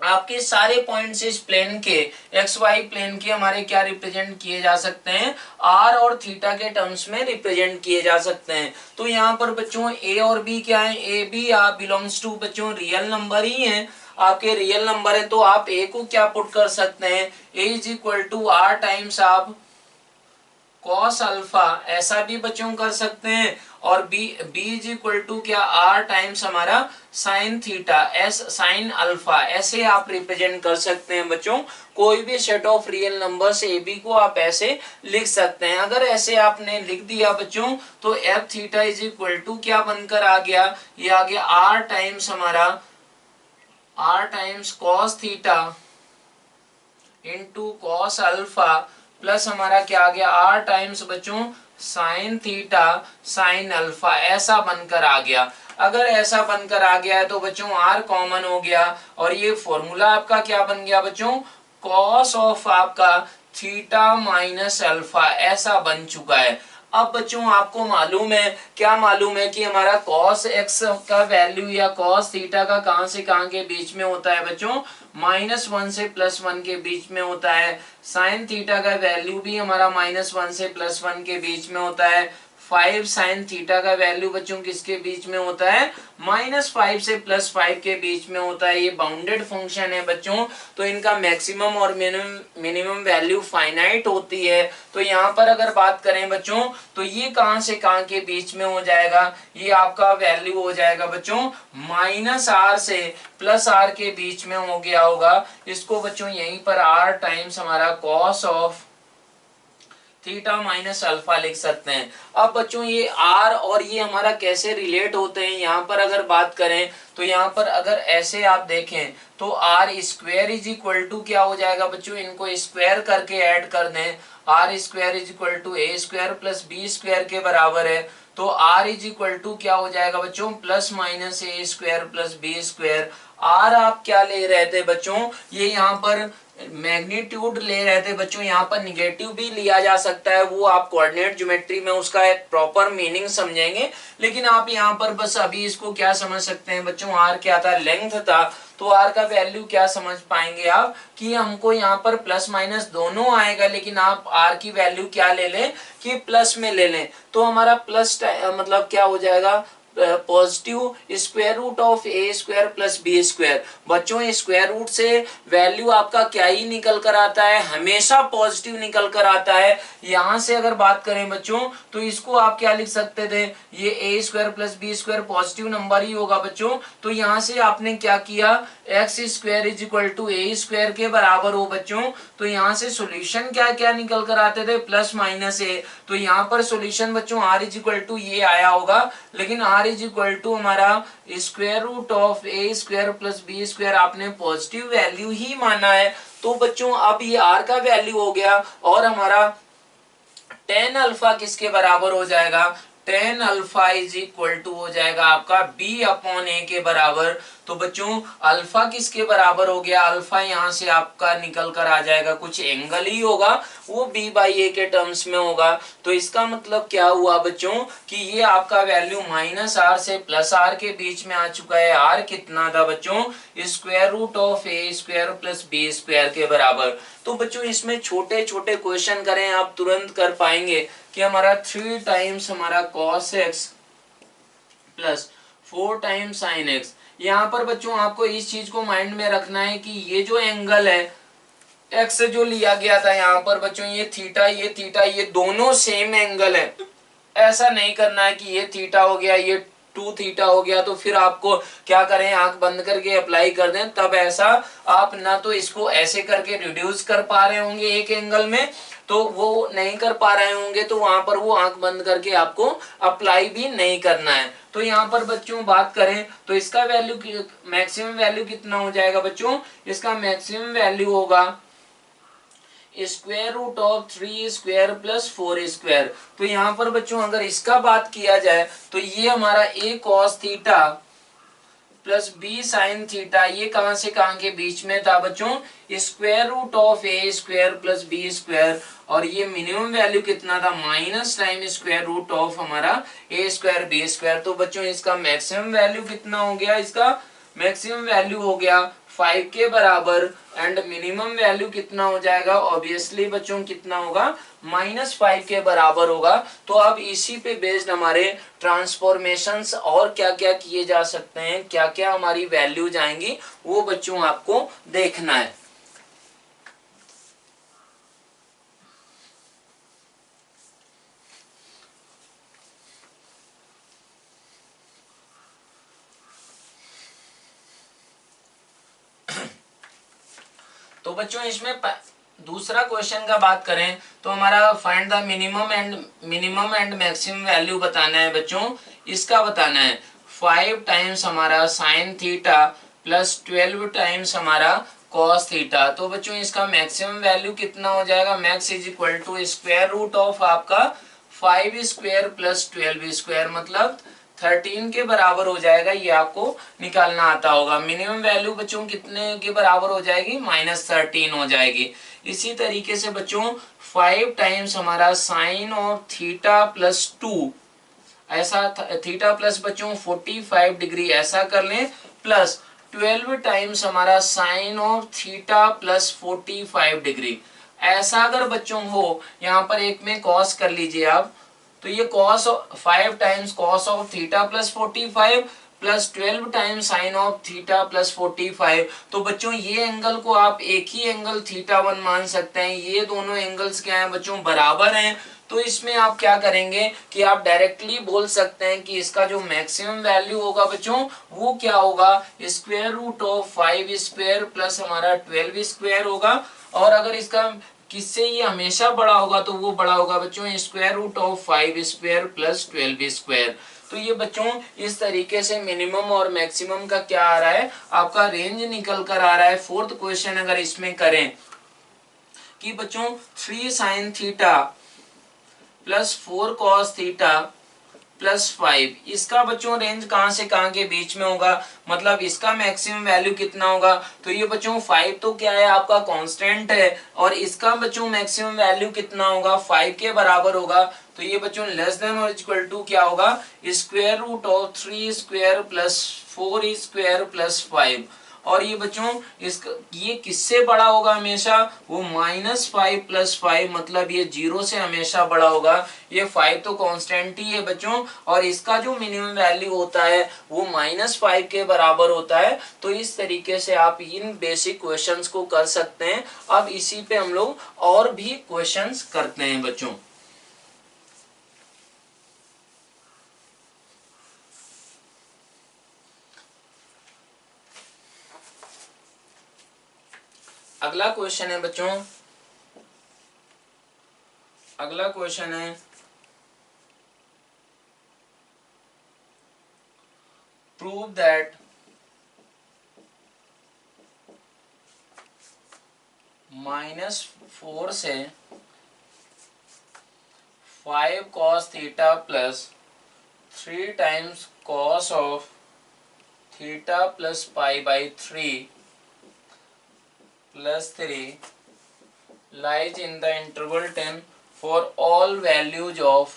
आपके सारे पॉइंट्स इस प्लेन के एक्स वाई प्लेन के हमारे क्या रिप्रेजेंट किए जा सकते हैं, आर और थीटा के टर्म्स में रिप्रेजेंट किए जा सकते हैं। तो यहाँ पर बच्चों ए और बी क्या है, ए बी आप बिलोंग्स टू बच्चों रियल नंबर ही हैं, आपके रियल नंबर है। तो आप ए को क्या पुट कर सकते हैं, A is equal to R times आप कॉस अल्फा, ऐसा भी बच्चों कर सकते हैं। और बी इज इक्वल टू क्या, आर टाइम्स हमारा साइन थीटा, एस साइन अल्फा, ऐसे आप रिप्रेजेंट कर सकते हैं बच्चों। कोई भी set of real numbers A B को आप ऐसे लिख सकते हैं। अगर ऐसे आपने लिख दिया बच्चों तो F theta is equal to क्या बनकर आ गया, ये आ गया आर टाइम्स हमारा, R times cos theta into cos alpha plus हमारा क्या आ गया, आर टाइम्स बच्चों साइन थीटा साइन अल्फा, ऐसा बनकर आ गया। अगर ऐसा बनकर आ गया है तो बच्चों आर कॉमन हो गया और ये फॉर्मूला आपका क्या बन गया बच्चों, कॉस ऑफ आपका थीटा माइनस अल्फा, ऐसा बन चुका है। अब बच्चों आपको मालूम है, क्या मालूम है कि हमारा cos x का वैल्यू या cos थीटा का कहां से कहां के बीच में होता है बच्चों, -1 से +1 के बीच में होता है। sin थीटा का वैल्यू भी हमारा -1 से +1 के बीच में होता है। 5 sin थीटा का वैल्यू बच्चों किसके बीच में होता है, -5 से +5 के बीच में होता है। ये बाउंडेड फंक्शन है बच्चों, तो इनका मैक्सिमम और मिनिमम वैल्यू फाइनाइट होती है। तो यहाँ पर अगर बात करें बच्चों तो ये कहां से कहां के बीच में हो जाएगा, ये आपका वैल्यू हो जाएगा बच्चों -r से +r के बीच में हो गया होगा। इसको बच्चों यहीं पर r टाइम्स हमारा cos of theta minus alpha लिख सकते हैं। अब बच्चों ये आर और ये हमारा कैसे रिलेट होते हैं, यहाँ पर अगर बात करें तो यहाँ पर अगर ऐसे आप देखें तो R square is equal to क्या हो जाएगा बच्चों, इनको स्क्वायर करके ऐड कर दें, R square is equal to A square plus B square के बराबर है। तो आर इज इक्वल टू क्या हो जाएगा बच्चों, +-a² plus B square. Are आप क्या ले रहे थे बच्चों, ये यहाँ पर मैग्नीट्यूड ले रहे थे बच्चों, यहाँ पर निगेटिव भी लिया जा सकता है, वो आप कोऑर्डिनेट ज्योमेट्री में उसका एक प्रॉपर मीनिंग समझेंगे। लेकिन आप यहाँ पर बस अभी इसको क्या समझ सकते हैं बच्चों, आर क्या था, लेंथ था। तो आर का वैल्यू क्या समझ पाएंगे आप कि हमको यहाँ पर प्लस माइनस दोनों आएगा, लेकिन आप आर की वैल्यू क्या ले लें कि प्लस में ले लें। तो हमारा प्लस मतलब क्या हो जाएगा, positive square root of A square plus B square. बच्चों स्क्वायर रूट से वैल्यू आपका क्या ही निकल कर आता है, हमेशा पॉजिटिव निकल कर आता है। यहां से अगर बात करें बच्चों तो इसको आप क्या लिख सकते थे, ये A square plus B square positive number ही होगा बच्चों। तो यहां से आपने क्या किया, x square is equal to A square के बराबर हो बच्चों। तो यहाँ से सॉल्यूशन क्या क्या निकल कर आते थे, +-a। तो यहाँ पर सॉल्यूशन बच्चों आर इज इक्वल टू ये आया होगा, लेकिन आर इज इक्वल टू हमारा square root of A square plus B square आपने पॉजिटिव वैल्यू ही माना है। तो बच्चों अब ये आर का वैल्यू हो गया और हमारा tan अल्फा किसके बराबर हो जाएगा, tan alpha is equal to हो जाएगा आपका b/a के बराबर। तो बच्चों अल्फा किसके बराबर हो गया, अल्फा यहाँ से आपका निकल कर आ जाएगा, कुछ एंगल ही होगा, वो b/a के टर्म्स में होगा। तो इसका मतलब क्या हुआ बच्चों कि ये आपका वैल्यू -r से +r के बीच में आ चुका है। r कितना था बच्चों, square root of A square plus B square के बराबर। तो बच्चों इसमें छोटे छोटे क्वेश्चन करें आप तुरंत कर पाएंगे कि हमारा 3 टाइम्स हमारा cos x plus 4 times sin x। यहाँ पर बच्चों आपको इस चीज को माइंड में रखना है कि ये जो एंगल है एक्स जो लिया गया था यहाँ पर बच्चों, ये थीटा ये दोनों सेम एंगल है। ऐसा नहीं करना है कि ये थीटा हो गया ये 2 थीटा हो गया तो फिर आपको क्या करें, आंख बंद करके अप्लाई कर दें। तब ऐसा आप ना तो इसको ऐसे करके रिड्यूस कर पा रहे होंगे एक एंगल में, तो वो नहीं कर पा रहे होंगे, तो वहां पर वो आंख बंद करके आपको अप्लाई भी नहीं करना है। तो यहाँ पर बच्चों बात करें तो इसका वैल्यू मैक्सिमम वैल्यू कितना हो जाएगा बच्चों, इसका मैक्सिमम वैल्यू होगा square root of 3 square plus 4 square. तो यहाँ पर बच्चों अगर इसका बात किया जाए तो ये हमारा a cos theta plus b sin theta ये कहां से कहां के बीच में था बच्चों, square root of a square plus b square. और ये मिनिमम वैल्यू कितना था, minus time square root of हमारा a स्क्वायर b स्क्वायर। तो बच्चों इसका मैक्सिमम वैल्यू कितना हो गया, इसका मैक्सिमम वैल्यू हो गया 5 के बराबर एंड मिनिमम वैल्यू कितना हो जाएगा, ऑब्वियसली बच्चों कितना होगा, -5 के बराबर होगा। तो अब इसी पे बेस्ड हमारे ट्रांसफॉर्मेशंस और क्या क्या किए जा सकते हैं, क्या क्या हमारी वैल्यू जाएंगी, वो बच्चों आपको देखना है। तो बच्चों इसमें दूसरा क्वेश्चन का बात करें तो हमारा find the minimum and maximum value बताना है बच्चों। इसका बताना है 5 टाइम्स हमारा साइन थीटा प्लस 12 टाइम्स हमारा कॉस थीटा। तो बच्चों इसका मैक्सिमम वैल्यू कितना हो जाएगा, max is equal to square root of आपका 5 स्क्वायर प्लस 12 स्क्वायर मतलब 13 के बराबर हो जाएगा। ये आपको निकालना आता होगा। मिनिमम वैल्यू बच्चों कितने के बराबर हो जाएगी, -13 हो जाएगी। इसी तरीके से बच्चों 5 टाइम्स हमारा साइन और थीटा प्लस 2 ऐसा थीटा प्लस बच्चों 45 डिग्री ऐसा कर लें, प्लस 12 टाइम्स हमारा साइन और थीटा प्लस 45 डिग्री ऐसा अगर बच्चों हो। यहाँ पर एक में कॉस कर लीजिए आप, तो ये cos 5 times cos of theta plus 45 plus 12 times sine of theta plus 45। तो बच्चों ये एंगल को आप एक ही एंगल θ1 मान सकते हैं। ये दोनों एंगल्स क्या हैं बच्चों, बराबर हैं। तो इसमें आप क्या करेंगे कि आप डायरेक्टली बोल सकते हैं कि इसका जो मैक्सिमम वैल्यू होगा बच्चों वो क्या होगा, square root of 5 square plus हमारा 12 स्क्वायर होगा। और अगर इसका किससे ये हमेशा बड़ा होगा तो वो बड़ा होगा बच्चों square root of 5 square plus 12 square. तो ये बच्चों इस तरीके से मिनिमम और मैक्सिमम का क्या आ रहा है, आपका रेंज निकल कर आ रहा है। फोर्थ क्वेश्चन अगर इसमें करें कि बच्चों 3 sign theta plus 4 cos theta plus 5, इसका बच्चों रेंज कहां से कहां के बीच में होगा, मतलब इसका मैक्सिमम वैल्यू कितना होगा। तो ये बच्चों 5 तो क्या है आपका कांस्टेंट है, और इसका बच्चों मैक्सिमम वैल्यू कितना होगा, 5 के बराबर होगा। तो ये बच्चों लेस देन और इक्वल टू क्या होगा, square root of 3 square plus 4 square plus 5। और ये बच्चों इसका ये किससे बड़ा होगा हमेशा, वो -5 प्लस 5 मतलब ये 0 से हमेशा बड़ा होगा। ये 5 तो कांस्टेंट ही है बच्चों, और इसका जो मिनिमम वैल्यू होता है वो -5 के बराबर होता है। तो इस तरीके से आप इन बेसिक क्वेश्चंस को कर सकते हैं। अब इसी पे हम लोग और भी क्वेश्चंस करते हैं बच्चों। अगला क्वेश्चन है बच्चों, अगला क्वेश्चन है प्रूव दैट -4 से 5 cos theta plus 3 times cos of theta plus pi by 3 plus 3 lies in the interval 10 for all values of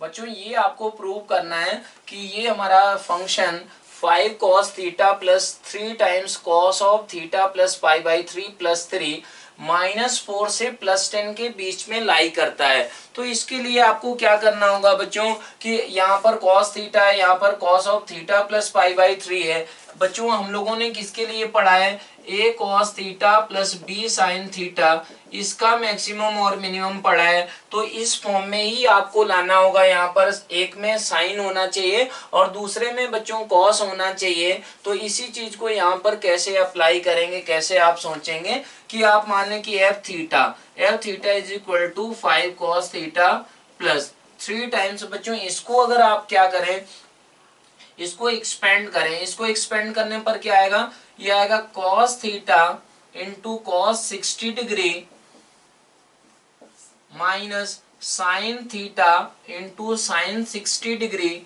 बच्चों ये आपको प्रूव करना है कि ये हमारा function 5 cos theta plus 3 times cos of theta plus pi by 3 plus 3 -4 से +10 के बीच में लाई करता है। तो इसके लिए आपको क्या करना होगा बच्चों कि यहाँ पर cos थीटा है, यहाँ पर cos of theta plus pi by 3 है। बच्चों हम लोगों ने किसके लिए पढ़ा है, a cos theta plus b sin theta, इसका मैक्सिमम और मिनिमम पढ़ा है। तो इस फॉर्म में ही आपको लाना होगा। यहाँ पर एक में साइन होना चाहिए और दूसरे में बच्चों कॉस होना चाहिए। तो इसी चीज को यहाँ पर कैसे अप्लाई करेंगे, कैसे आप सोचेंगे कि आप माने कि F theta is equal to 5 cos theta plus 3 times. बच्चों इसको अगर आप क्या करें, इसको एक्सपेंड करें, इसको एक्सपेंड करने पर क्या आएगा, ये आएगा cos theta into cos 60 degree minus sign theta into sign 60 degree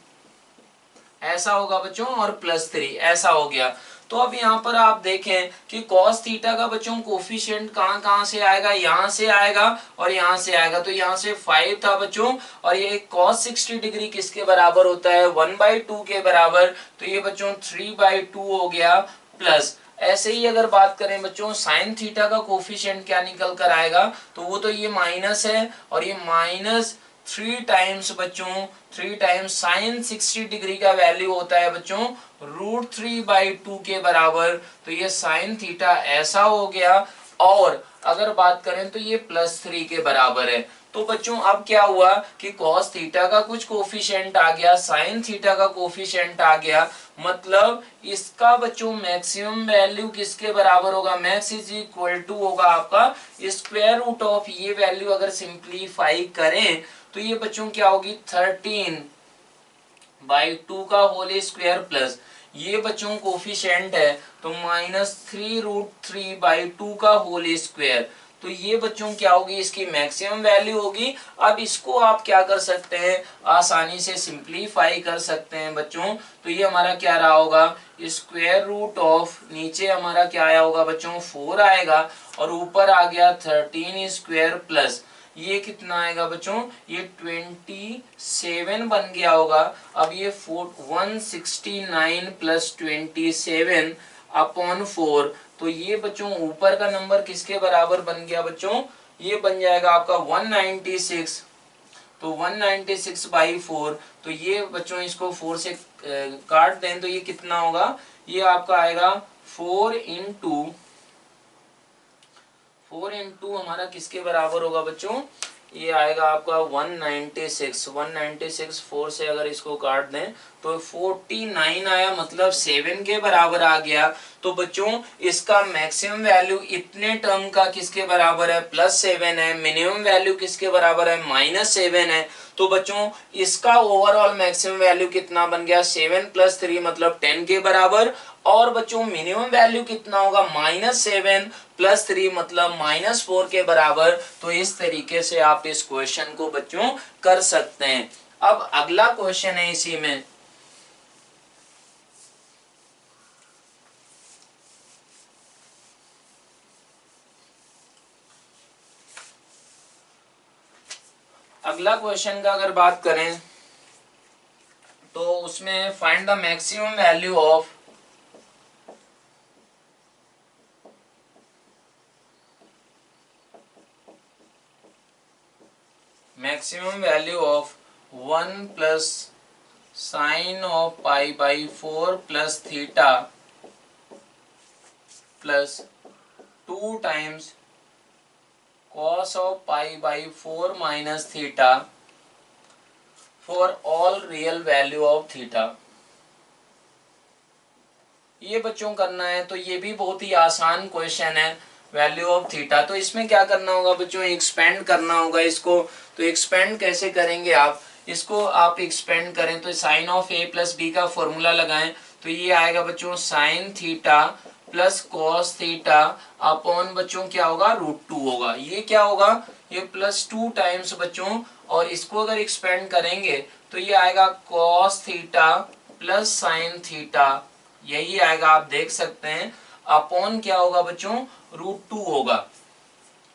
ऐसा होगा बच्चों, और प्लस 3 ऐसा हो गया। तो अब यहाँ पर आप देखें कि cos थीटा का बच्चों कोफिशिएंट कहाँ कहाँ से आएगा, यहाँ से आएगा और यहाँ से आएगा। तो यहाँ से 5 था बच्चों, और ये cos 60 डिग्री किसके बराबर होता है, 1/2 के बराबर। तो ये बच्चों 3/2 हो गया, प्लस ऐसे ही अगर बात करें बच्चों साइन थीटा का कोफिशिएंट क्या निकल कर आएगा, तो वो तो ये माइनस है, और ये -3 टाइम्स बच्चों 3 टाइम्स साइन 60 डिग्री का वैल्यू होता है बच्चों √3/2 के बराबर। तो ये साइन थीटा ऐसा हो गया, और अगर बात करें तो ये +3 के बराबर है। तो बच्चों अब क्या हुआ कि cos थीटा का कुछ कोफिशिएंट आ गया, sin थीटा का कोफिशिएंट आ गया, मतलब इसका बच्चों मैक्सिमम वैल्यू किसके बराबर होगा, मैक्स इज इक्वल टू होगा आपका स्क्वायर रूट ऑफ, ये वैल्यू अगर सिंप्लीफाई करें तो ये बच्चों क्या होगी 13/2 का होल स्क्वायर प्लस ये बच्चों कोफिशिएंट है तो -3√3/2 का होल स्क्वायर, तो ये बच्चों क्या होगी इसकी मैक्सिमम वैल्यू होगी। अब इसको आप क्या कर सकते हैं, आसानी से सिंप्लीफाई कर सकते हैं बच्चों। तो ये हमारा क्या रहा होगा स्क्वायर रूट ऑफ, नीचे हमारा क्या आया होगा बच्चों 4 आएगा और ऊपर आ गया 13 स्क्वायर प्लस ये कितना आएगा बच्चों, ये 27 बन गया होगा। अब ये 169 प्लस 27 अपॉन 4, तो ये बच्चों ऊपर का नंबर किसके बराबर बन गया बच्चों, ये बन जाएगा आपका 196, तो 196/4, तो ये बच्चों इसको 4 से काट दें तो ये कितना होगा, ये आपका आएगा 4 इंटू हमारा किसके बराबर होगा बच्चों, ये आएगा आपका 196 4 से अगर इसको काट दें तो 49 आया, मतलब 7 के बराबर आ गया। तो बच्चों इसका मैक्सिमम वैल्यू इतने टर्म का किसके बराबर है +7 है, मिनिमम वैल्यू किसके बराबर है -7 है। तो बच्चों इसका ओवरऑल मैक्सिमम वैल्यू कितना बन गया 7 + 3 मतलब 10 के बराबर, और बच्चों मिनिमम वैल्यू कितना होगा -7 + 3 मतलब -4 के बराबर। तो इस तरीके से आप इस क्वेश्चन को बच्चों कर सकते हैं। अब अगला क्वेश्चन है इसी में, अगला क्वेश्चन का अगर बात करें तो उसमें find the maximum value of maximum value of 1 plus sine of π/4 plus theta plus 2 times cos of π/4 minus theta for all real value of theta। ये बच्चों करना है, तो ये भी बहुत ही आसान क्वेश्चन है वैल्यू ऑफ थीटा। तो इसमें क्या करना होगा बच्चों, एक्सपेंड करना होगा इसको। तो एक्सपेंड कैसे करेंगे आप, इसको आप एक्सपेंड करें तो sine of a plus B का फॉर्मूला लगाएं तो ये आएगा बच्चों sine theta plus cos theta upon बच्चों क्या होगा √2 होगा। ये क्या होगा, ये +2 टाइम्स बच्चों, और इसको अगर एक्सपेंड करेंगे तो ये आएगा cos theta plus sine theta, यही आएगा आप देख सकते हैं, अपॉन क्या होगा बच्चों √2 होगा।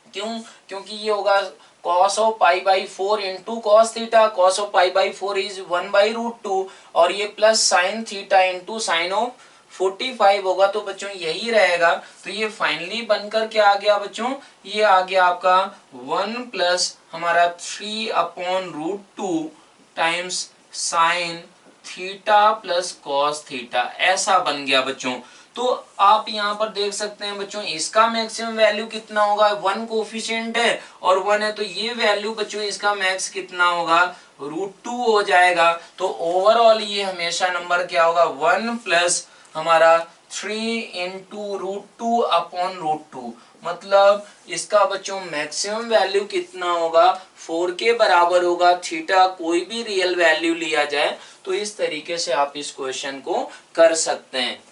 क्यों, क्योंकि ये होगा cos of π/4 into cos theta, cos of π/4 is 1/√2, और ये plus sine theta into sine of 45 होगा। तो बच्चों यही रहेगा। तो ये फाइनली बनकर क्या आ गया बच्चों, ये आ गया आपका 1 प्लस हमारा 3/√2 times sine theta plus cos theta, ऐसा बन गया बच्चों। तो आप यहाँ पर देख सकते हैं बच्चों इसका मैक्सिमम वैल्यू कितना होगा, 1 कोफिशिएंट है और 1 है, तो ये वैल्यू बच्चों इसका मैक्स कितना होगा √2 हो जाएगा। तो ओवरऑल ये हमेशा नंबर क्या होगा 1 प्लस हमारा 3 इंटू √2 अपॉन √2, मतलब इसका बच्चों मैक्सिमम वैल्यू कितना होगा 4 के बराबर होगा। थीटा कोई भी रियल वैल्यू लिया जाए, तो इस तरीके से आप इस क्वेश्चन को कर सकते हैं।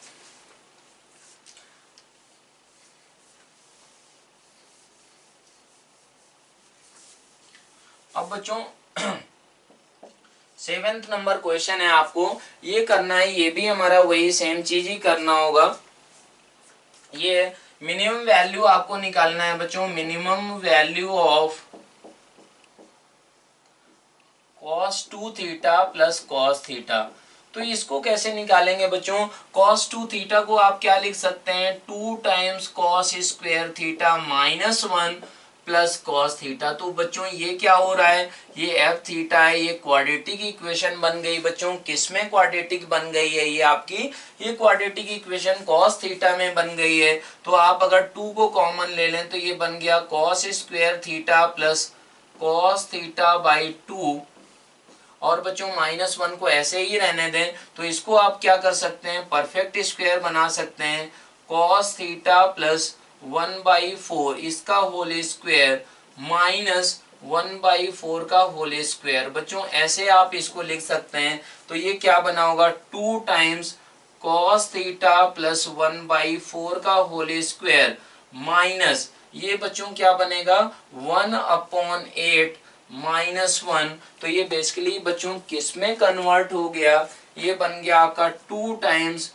अब बच्चों 7th नंबर क्वेश्चन है, आपको ये करना है, ये भी हमारा वही सेम चीज ही करना होगा। ये मिनिमम वैल्यू आपको निकालना है बच्चों, minimum value of cos 2 theta plus cos theta. तो इसको कैसे निकालेंगे बच्चों, cos 2 थीटा को आप क्या लिख सकते हैं 2 times cos square theta minus 1 plus cos theta. तो बच्चों ये क्या हो रहा है, ये एफ थीटा है, ये क्वाड्रेटिक इक्वेशन बन गई बच्चों। किसमें क्वाड्रेटिक बन गई है, ये आपकी ये क्वाड्रेटिक इक्वेशन कॉस थीटा में बन गई है। तो आप अगर 2 को कॉमन ले लें तो ये बन गया cos square theta plus cos theta by 2, और बच्चों -1 को ऐसे ही रहने दें तो इसको आप क्या कर सकते हैं, परफेक्ट स्क्वायर बना सकते हैं। cos थीटा प्लस 1/4 इसका होल स्क्वायर माइनस 1/4 का होल स्क्वायर। बच्चों ऐसे आप इसको लिख सकते हैं। तो ये क्या बना होगा, 2 टाइम्स cos थीटा प्लस 1/4 का होल स्क्वायर माइनस ये बच्चों क्या बनेगा, 1/8 -1। तो ये बेसिकली बच्चों किस में कन्वर्ट हो गया, ये बन गया आपका 2 टाइम्स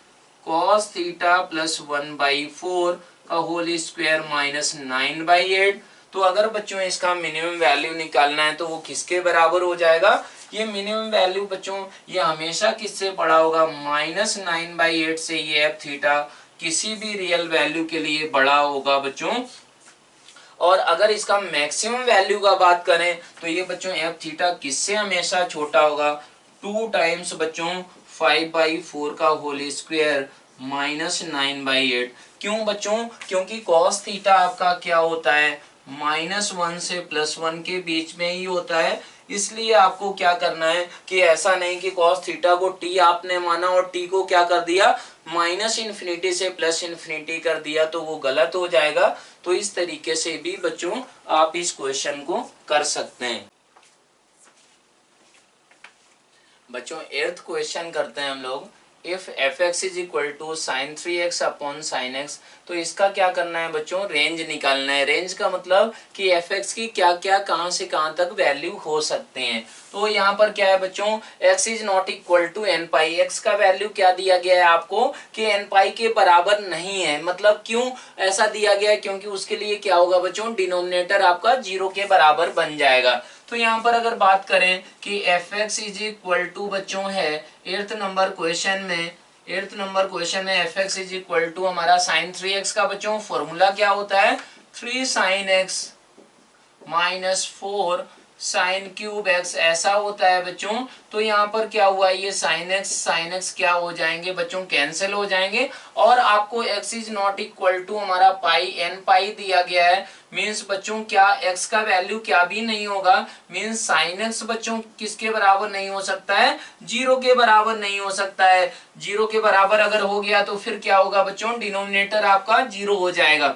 cos थीटा प्लस 1/4 का होल स्क्वायर माइनस 9/8। तो अगर बच्चों इसका मिनिमम वैल्यू निकालना है तो वो किसके बराबर हो जाएगा, ये मिनिमम वैल्यू बच्चों ये हमेशा किससे बड़ा होगा, -9/8 से ये f थीटा किसी भी रियल वैल्यू के लिए बड़ा होगा बच्चों। और अगर इसका मैक्सिमम वैल्यू का बात करें तो ये बच्चों एफ थीटा किससे हमेशा छोटा होगा, 2 टाइम्स बच्चों 5/4 का होल स्क्वायर माइनस 9/8। क्यों बच्चों, क्योंकि कॉस थीटा आपका क्या होता है, -1 से +1 के बीच में ही होता है। इसलिए आपको क्या करना है कि ऐसा नहीं कि cos थीटा को t आपने माना और t को क्या कर दिया, -∞ से +∞ कर दिया, तो वो गलत हो जाएगा। तो इस तरीके से भी बच्चों आप इस क्वेश्चन को कर सकते हैं। बच्चों 8th क्वेश्चन करते हैं हम लोग। If fx is equal to sine 3x upon sine x, तो इसका क्या करना है बच्चों, रेंज निकालना है। रेंज का मतलब कि fx की क्या क्या कहां से कहां तक वैल्यू हो सकते हैं। तो यहाँ पर क्या है बच्चों, x is not equal to n pi. x का वैल्यू क्या दिया गया है आपको कि n पाई के बराबर नहीं है। मतलब क्यों ऐसा दिया गया है, क्योंकि उसके लिए क्या होगा बच्चों, डिनोमिनेटर आपका 0 के बराबर बन जाएगा। तो यहाँ पर अगर बात करें कि fx इज इक्वल टू बच्चों है 8th नंबर क्वेश्चन में fx इज इक्वल टू हमारा साइन 3x का बच्चों फॉर्मूला क्या होता है, 3 sine x minus 4 sine cube x ऐसा होता है बच्चों। तो यहाँ पर क्या हुआ, ये साइन x क्या हो जाएंगे बच्चों, कैंसिल हो जाएंगे। और आपको x is not equal to हमारा पाई n पाई दिया गया है। मीन्स बच्चों क्या x का वैल्यू क्या भी नहीं होगा, मीन्स साइन x बच्चों किसके बराबर नहीं हो सकता है, 0 के बराबर नहीं हो सकता है। 0 के बराबर अगर हो गया तो फिर क्या होगा बच्चों, डिनोमिनेटर आपका 0 हो जाएगा।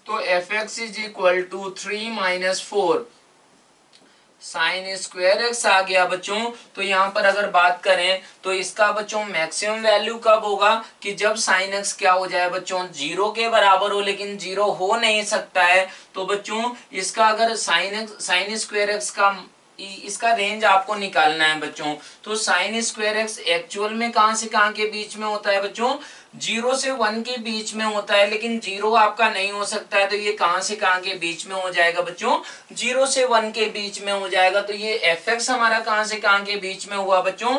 तो fx is equal to 3 minus 4 sine square x आ गया बच्चों। तो यहाँ पर अगर बात करें तो इसका बच्चों मैक्सिमम वैल्यू कब होगा, कि जब साइन एक्स क्या हो जाए बच्चों, 0 के बराबर हो, लेकिन 0 हो नहीं सकता है। तो बच्चों इसका अगर साइन स्क्वायर एक्स का इसका रेंज आपको निकालना है बच्चों। तो साइन स्क्वायर एक्स एक्चुअल में कहां से कहां के बीच में होता है बच्चों, 0 से 1 के बीच में होता है, लेकिन 0 आपका नहीं हो सकता है। तो ये कहां से कहां के बीच में हो जाएगा बच्चों, 0 से 1 के बीच में हो जाएगा। तो ये fx हमारा कहां से कहां के बीच में हुआ बच्चों,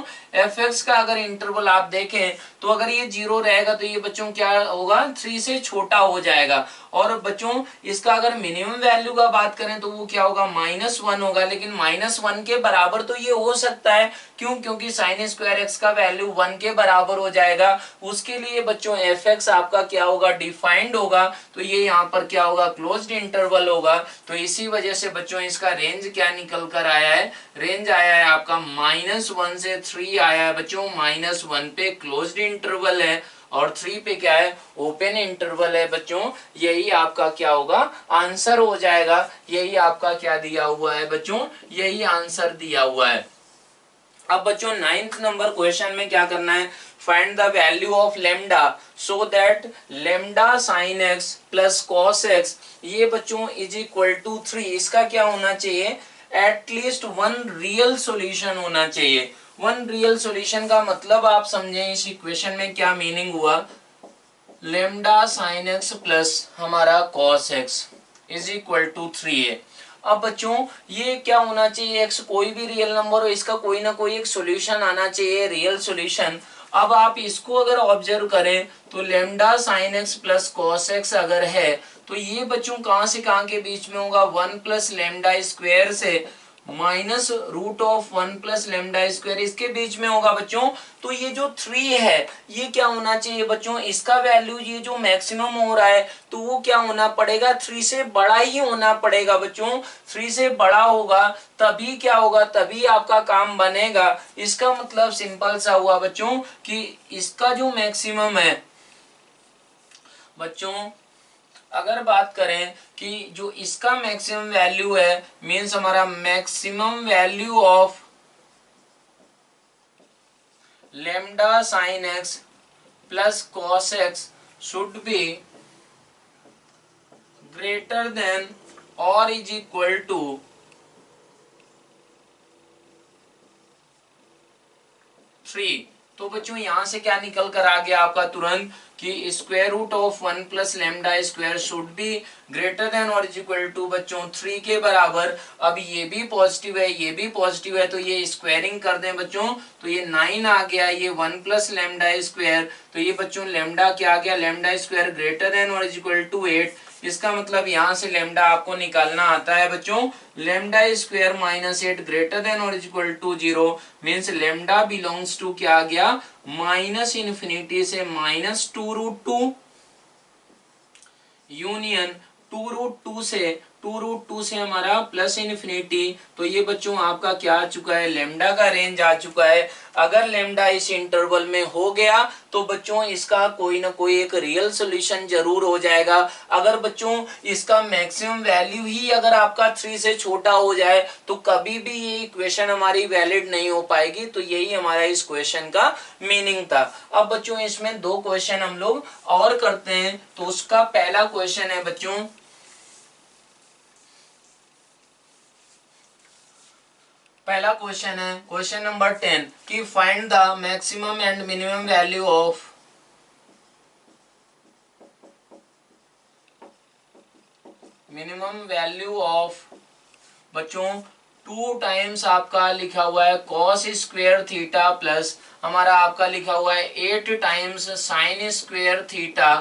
fx का अगर इंटरवल आप देखें तो अगर ये 0 रहेगा तो ये बच्चों क्या होगा, 3 से छोटा हो जाएगा। और बच्चों इसका अगर मिनिमम वैल्यू का बात करें तो वो क्या होगा, -1 होगा। लेकिन -1 के बराबर तो ये हो सकता है, क्यों, क्योंकि साइन स्क्वायर एक्स का वैल्यू 1 के बराबर हो जाएगा। उसके लिए बच्चों fx आपका क्या होगा, डिफाइंड होगा। तो ये यहाँ पर क्या होगा, क्लोज्ड इंटरवल होगा। तो इसी वजह से बच्चों इसका रेंज क्या निकल कर आया है, रेंज आया है आपका -1 से 3 आया है बच्चों। -1 पे क्लोज्ड इंटरवल है और 3 पे क्या है, ओपन इंटरवल है बच्चों। यही आपका क्या होगा, आंसर हो जाएगा। यही आपका क्या दिया हुआ है बच्चों, यही आंसर दिया हुआ है। अब बच्चों 9th नंबर क्वेश्चन में क्या करना है, find the value of lambda so that lambda sine X plus cos x ये बच्चों इज इक्वल टू 3। इसका क्या होना चाहिए, एटलीस्ट 1 रियल सॉल्यूशन होना चाहिए। 1 रियल सॉल्यूशन का मतलब आप समझें इस इक्वेशन में क्या मीनिंग हुआ, लेमडा साइन एक्स प्लस हमारा cos X is equal to 3 है। अब बच्चों ये क्या होना चाहिए, एक्स कोई भी रियल नंबर हो, इसका कोई ना कोई एक सॉल्यूशन आना चाहिए, रियल सॉल्यूशन। अब आप इसको अगर ऑब्जर्व करें तो lambda sine X plus cos x अगर है तो ये बच्चों कहां से कहां के बीच में होगा, 1 प्लस लेमडा स्क्वायर से minus root of 1 plus lambda square इसके बीच में होगा बच्चों। तो ये जो 3 है ये क्या होना चाहिए बच्चों, इसका वैल्यू ये जो मैक्सिमम हो रहा है तो वो क्या होना पड़ेगा, 3 से बड़ा ही होना पड़ेगा बच्चों। 3 से बड़ा होगा तभी क्या होगा, तभी आपका काम बनेगा। इसका मतलब सिंपल सा हुआ बच्चों कि इसका जो मैक्सिमम है बच्चों, अगर बात करें कि जो इसका मैक्सिमम वैल्यू है मींस हमारा maximum value of lambda sine X plus cos x should be greater than और इज इक्वल टू 3। तो बच्चों यहां से क्या निकल कर आ गया आपका तुरंत कि square root of 1 plus lambda square should be greater than और इज इक्वल टू बच्चों 3 के बराबर। अब ये भी पॉजिटिव है ये भी पॉजिटिव है तो ये स्क्वायरिंग कर दें बच्चों तो ये 9 आ गया, ये 1 प्लस लेमडा स्क्वायर तो ये बच्चों लेमडा क्या आ गया, लेमडा स्क्वायर ग्रेटर देन और इज इक्वल टू 8। इसका मतलब यहां से लेमडा आपको निकालना आता है बच्चों, lambda square minus 8 greater than और is equal to 0 means lambda belongs to क्या आ गया, माइनस इन्फिनिटी से माइनस 2√2 यूनियन 2√2 से हमारा प्लस इन्फिनिटी। तो ये बच्चों आपका क्या आ चुका है, लेमडा का रेंज आ चुका है। अगर लेमडा इस इंटरवल में हो गया तो बच्चों इसका कोई ना कोई एक रियल सॉल्यूशन जरूर हो जाएगा। अगर बच्चों इसका मैक्सिमम वैल्यू ही अगर आपका 3 से छोटा हो जाए तो कभी भी ये इक्वेशन हमारी वैलिड नहीं हो पाएगी। तो यही हमारा इस क्वेश्चन का मीनिंग था। अब बच्चों इसमें 2 क्वेश्चन हम लोग और करते हैं। तो उसका पहला क्वेश्चन है बच्चों, पहला क्वेश्चन है क्वेश्चन नंबर 10 कि find the maximum and minimum value of बच्चों 2 टाइम्स आपका लिखा हुआ है कॉस स्क्वेयर थीटा प्लस हमारा आपका लिखा हुआ है 8 times sine square theta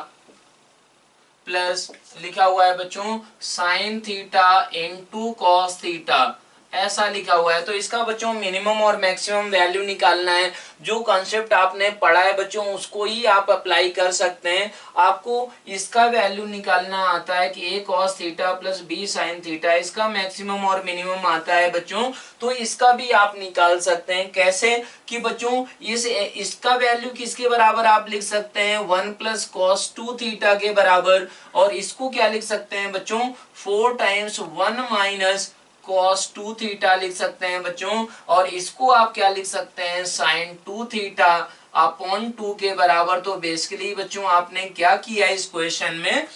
plus लिखा हुआ है बच्चों sine theta into cos theta, ऐसा लिखा हुआ है। तो इसका बच्चों मिनिमम और मैक्सिमम वैल्यू निकालना है। जो कॉन्सेप्ट आपने पढ़ा है बच्चों उसको ही आप अप्लाई कर सकते हैं। आपको इसका वैल्यू निकालना आता है कि a cos theta plus b sin theta, इसका मैक्सिमम और मिनिमम आता है बच्चों। तो इसका भी आप निकाल सकते हैं। कैसे कि बच्चों इसका वैल्यू किसके बराबर आप लिख सकते हैं, 1 प्लस cos 2 थीटा के बराबर। और इसको क्या लिख सकते हैं बच्चों, 4 टाइम्स 1 माइनस cos 2 थीटा लिख सकते हैं बच्चों। और इसको आप क्या लिख सकते हैं, sin 2 थीटा अपॉन 2 के बराबर। तो बेसिकली बच्चों आपने क्या किया इस क्वेश्चन में,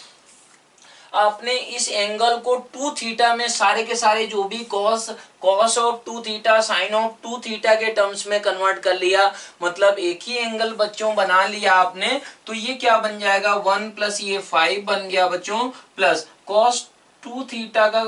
आपने इस एंगल को 2 थीटा में सारे के सारे जो भी cos of 2 theta sin of 2 theta के टर्म्स में कन्वर्ट कर लिया। मतलब एक ही एंगल बच्चों बना लिया आपने। तो ये क्या बन जाएगा, 1 प्लस ये 5 बन गया बच्चों प्लस cos 2 थीटा का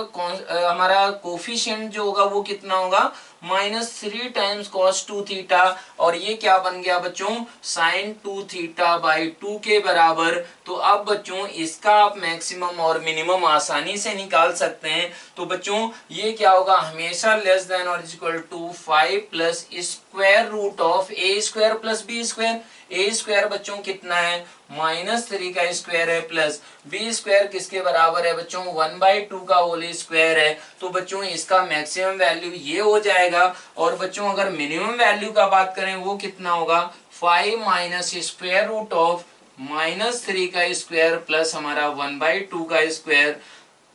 हमारा कोफिशिएंट जो होगा वो कितना होगा, -3 टाइम्स cos 2 थीटा। और ये क्या बन गया बच्चों, sin 2 थीटा बाई 2 के बराबर। तो अब बच्चों इसका आप मैक्सिमम और मिनिमम आसानी से निकाल सकते हैं। तो बच्चों ये क्या होगा, हमेशा लेस देन और equal to 5 plus square root of a square plus b square. a square बच्चों कितना है, -3 का स्क्वायर है प्लस b स्क्वायर किसके बराबर है बच्चों, 1/2 का होल स्क्वायर है। तो बच्चों इसका मैक्सिमम वैल्यू ये हो जाएगा। और बच्चों अगर मिनिमम वैल्यू का बात करें वो कितना होगा, 5 माइनस स्क्वायर रूट ऑफ -3 का स्क्वायर प्लस हमारा 1/2 का स्क्वायर।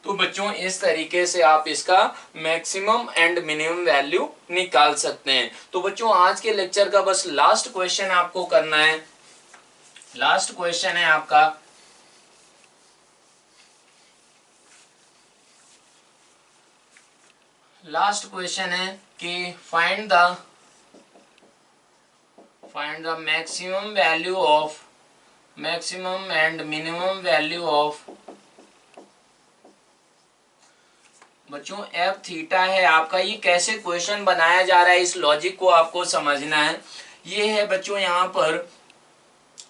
तो बच्चों इस तरीके से आप इसका मैक्सिमम एंड मिनिमम वैल्यू निकाल सकते हैं। तो बच्चों आज के लेक्चर का बस लास्ट क्वेश्चन आपको करना है। लास्ट क्वेश्चन है आपका, लास्ट क्वेश्चन है कि find the maximum and minimum value of बच्चों एफ थीटा है आपका। ये कैसे क्वेश्चन बनाया जा रहा है इस लॉजिक को आपको समझना है। ये है बच्चों यहाँ पर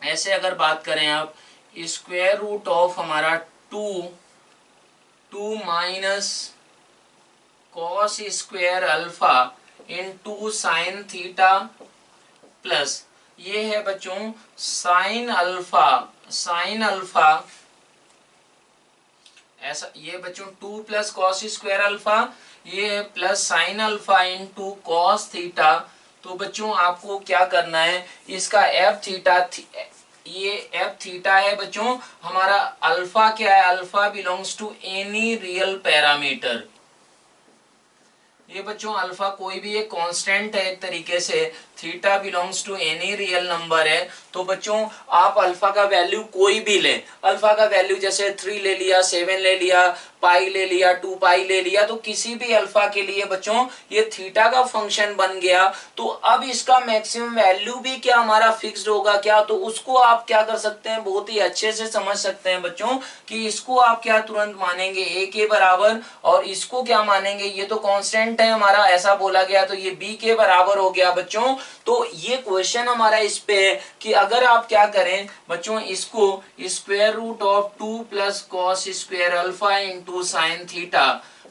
ऐसे अगर बात करें आप, स्क्वायर रूट ऑफ हमारा 2 minus cos square alpha into sine theta plus ये है बच्चों साइन अल्फा ऐसा, ये बच्चों 2 प्लस कॉस स्क्वायर अल्फा, ये है plus sine alpha into cos theta. तो बच्चों आपको क्या करना है, इसका एफ थीटा ये एफ थीटा है बच्चों हमारा, अल्फा क्या है, alpha belongs to any real parameter. ये बच्चों अल्फा कोई भी एक कांस्टेंट है एक तरीके से, theta belongs to any real number है। तो बच्चों आप अल्फा का वैल्यू कोई भी ले, अल्फा का वैल्यू जैसे 3 ले लिया, 7 ले लिया, पाई ले लिया, 2 पाई ले लिया, तो किसी भी अल्फा के लिए बच्चों ये थीटा का फंक्शन बन गया। तो अब इसका मैक्सिमम वैल्यू भी क्या हमारा फिक्स्ड होगा क्या, तो उसको आप क्या कर सकते हैं, बहुत ही अच्छे से समझ सकते हैं बच्चों कि इसको आप क्या तुरंत मानेंगे ए के बराबर, और इसको क्या मानेंगे, ये तो कांस्टेंट है हमारा ऐसा बोला गया, तो ये बी के बराबर हो गया बच्चों। तो ये क्वेश्चन हमारा इस पे है कि अगर आप क्या करें बच्चों, इसको square root of 2 plus cos square alpha into sine theta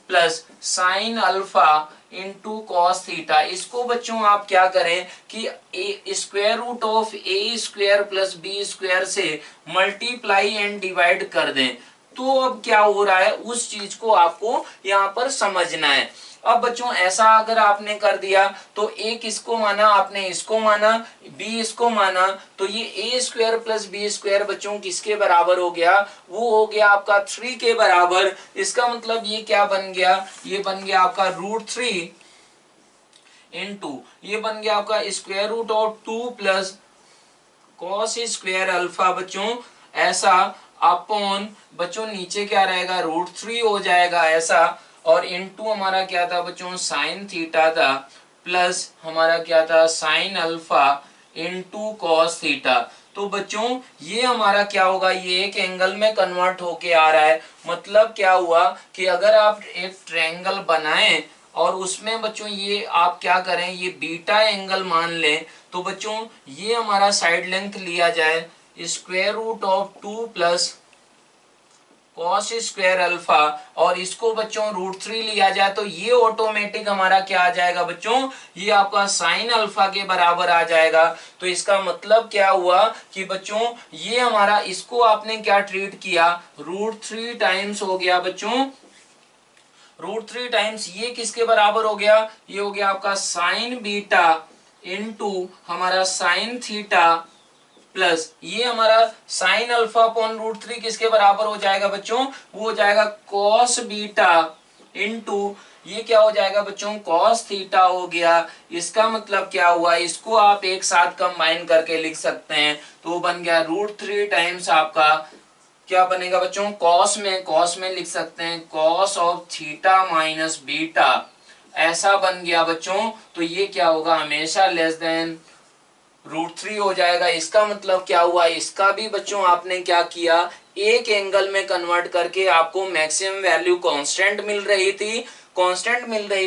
plus sine alpha into cos theta, इसको बच्चों आप क्या करें कि square root of A square plus B square से मल्टीप्लाई एंड डिवाइड कर दें। तो अब क्या हो रहा है उस चीज को आपको यहाँ पर समझना है। अब बच्चों ऐसा अगर आपने कर दिया तो एक इसको माना, आपने इसको माना, बी इसको माना, तो ये A square plus B square बच्चों किसके बराबर हो गया, वो हो गया आपका 3 के बराबर। इसका मतलब ये क्या बन गया, ये बन गया आपका √3 इंटू ये बन गया आपका square root of 2 plus cos square alpha बच्चों ऐसा अपॉन बच्चों नीचे क्या रहेगा √3 हो जाएगा ऐसा, और इनटू हमारा क्या था बच्चों साइन थीटा था, प्लस हमारा क्या था sine alpha into cos theta. तो बच्चों ये हमारा क्या होगा, ये एक एंगल में कन्वर्ट होके आ रहा है। मतलब क्या हुआ कि अगर आप एक ट्रायंगल बनाएं और उसमें बच्चों ये आप क्या करें, ये बीटा एंगल मान लें, तो बच्चों ये हमारा साइड लेंथ लिया जाए square root of 2 plus cos square alpha, और इसको बच्चों √3 लिया जाए, तो ये ऑटोमेटिक हमारा क्या आ जाएगा बच्चों, ये आपका साइन अल्फा के बराबर आ जाएगा। तो इसका मतलब क्या हुआ कि बच्चों ये हमारा, इसको आपने क्या ट्रीट किया, √3 टाइम्स हो गया बच्चों, √3 टाइम्स ये किसके बराबर हो गया, ये हो गया आपका साइन बीटा इनटू हमारा साइन थीटा प्लस ये हमारा साइन अल्फा अपॉन √3 किसके बराबर हो जाएगा बच्चों, वो हो जाएगा कॉस बीटा इनटू ये क्या हो जाएगा बच्चों कॉस थीटा हो गया। इसका मतलब क्या हुआ, इसको आप एक साथ कंबाइन करके लिख सकते हैं, तो बन गया √3 टाइम्स आपका क्या बनेगा बच्चों, कॉस में लिख सकते हैं cos of theta minus beta, ऐसा बन गया बच्चों। तो ये क्या होगा, हमेशा लेस देन √3 हो जाएगा। इसका मतलब क्या हुआ, इसका भी बच्चों आपने क्या किया, एक एंगल में कन्वर्ट करके आपको मैक्सिमम वैल्यू कांस्टेंट मिल रही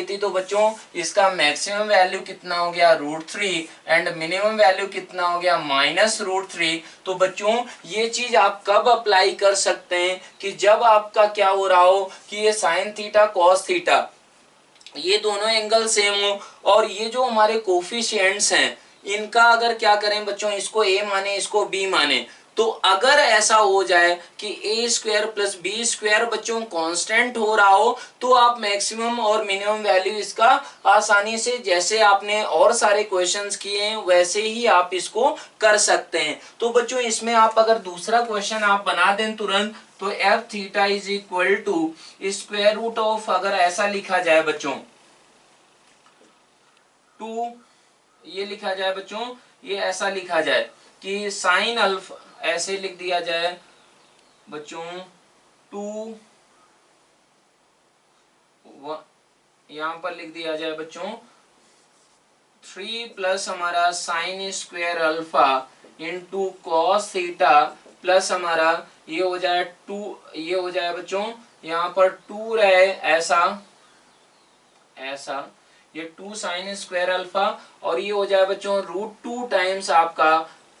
थी, तो बच्चों इसका मैक्सिमम वैल्यू कितना हो गया √3 एंड मिनिमम वैल्यू कितना हो गया -√3। तो बच्चों ये चीज आप कब अप्लाई कर सकते हैं कि जब आपका क्या हो रहा हो कि ये साइन थीटा कॉस थीटा ये दोनों एंगल सेम हो, और ये जो हमारे कोफिशिएंट्स हैं इनका अगर क्या करें बच्चों, इसको a माने इसको b माने, तो अगर ऐसा हो जाए कि a square plus B square बच्चों कांस्टेंट हो रहा हो, तो आप मैक्सिमम और मिनिमम वैल्यू इसका आसानी से, जैसे आपने और सारे क्वेश्चंस किए हैं वैसे ही आप इसको कर सकते हैं। तो बच्चों इसमें आप अगर दूसरा क्वेश्चन आप बना दें तुरंत, तो F theta is equal to square root of, अगर ऐसा लिखा जाए बच्चों 2, ये लिखा जाए बच्चों, ये ऐसा लिखा जाए कि साइन अल्फा, ऐसे लिख दिया जाए बच्चों 2, यहां पर लिख दिया जाए बच्चों 3 प्लस हमारा sine square alpha into cos theta plus हमारा ये हो जाए 2, ये हो जाए बच्चों यहाँ पर 2 रहे ऐसा ये 2 साइन स्क्वायर अल्फा, और ये हो जाए बच्चों √2 टाइम्स आपका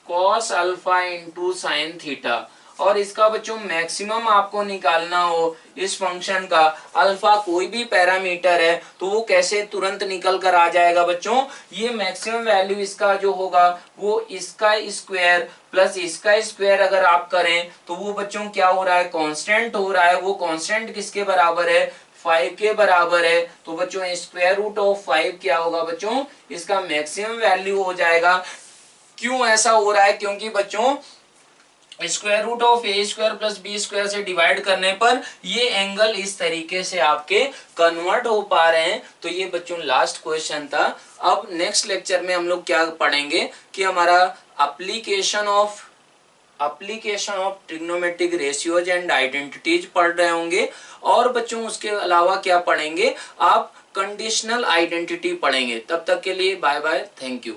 cos alpha into sine theta. और इसका बच्चों मैक्सिमम आपको निकालना हो इस फंक्शन का, अल्फा कोई भी पैरामीटर है तो वो कैसे तुरंत निकल कर आ जाएगा बच्चों, ये मैक्सिमम वैल्यू इसका जो होगा वो इसका स्क्वायर प्लस इसका स्क्वायर अगर आप करें तो वो बच्चों क्या हो रहा है, कांस्टेंट हो रहा है। वो कांस्टेंट किसके बराबर है, 5 के बराबर है। तो बच्चों स्क्वायर रूट ऑफ 5 क्या होगा बच्चों, इसका मैक्सिमम वैल्यू हो जाएगा। क्यों ऐसा हो रहा है, क्योंकि बच्चों square root of A square plus B square से डिवाइड करने पर ये एंगल इस तरीके से आपके कन्वर्ट हो पा रहे हैं। तो ये बच्चों लास्ट क्वेश्चन था। अब नेक्स्ट लेक्चर में हम लोग क्या पढ़ेंगे कि हमारा application of trigonometric ratios and identities पढ़ रहे होंगे। और बच्चों उसके अलावा क्या पढ़ेंगे, आप कंडीशनल आइडेंटिटी पढ़ेंगे। तब तक के लिए बाय बाय, थैंक यू।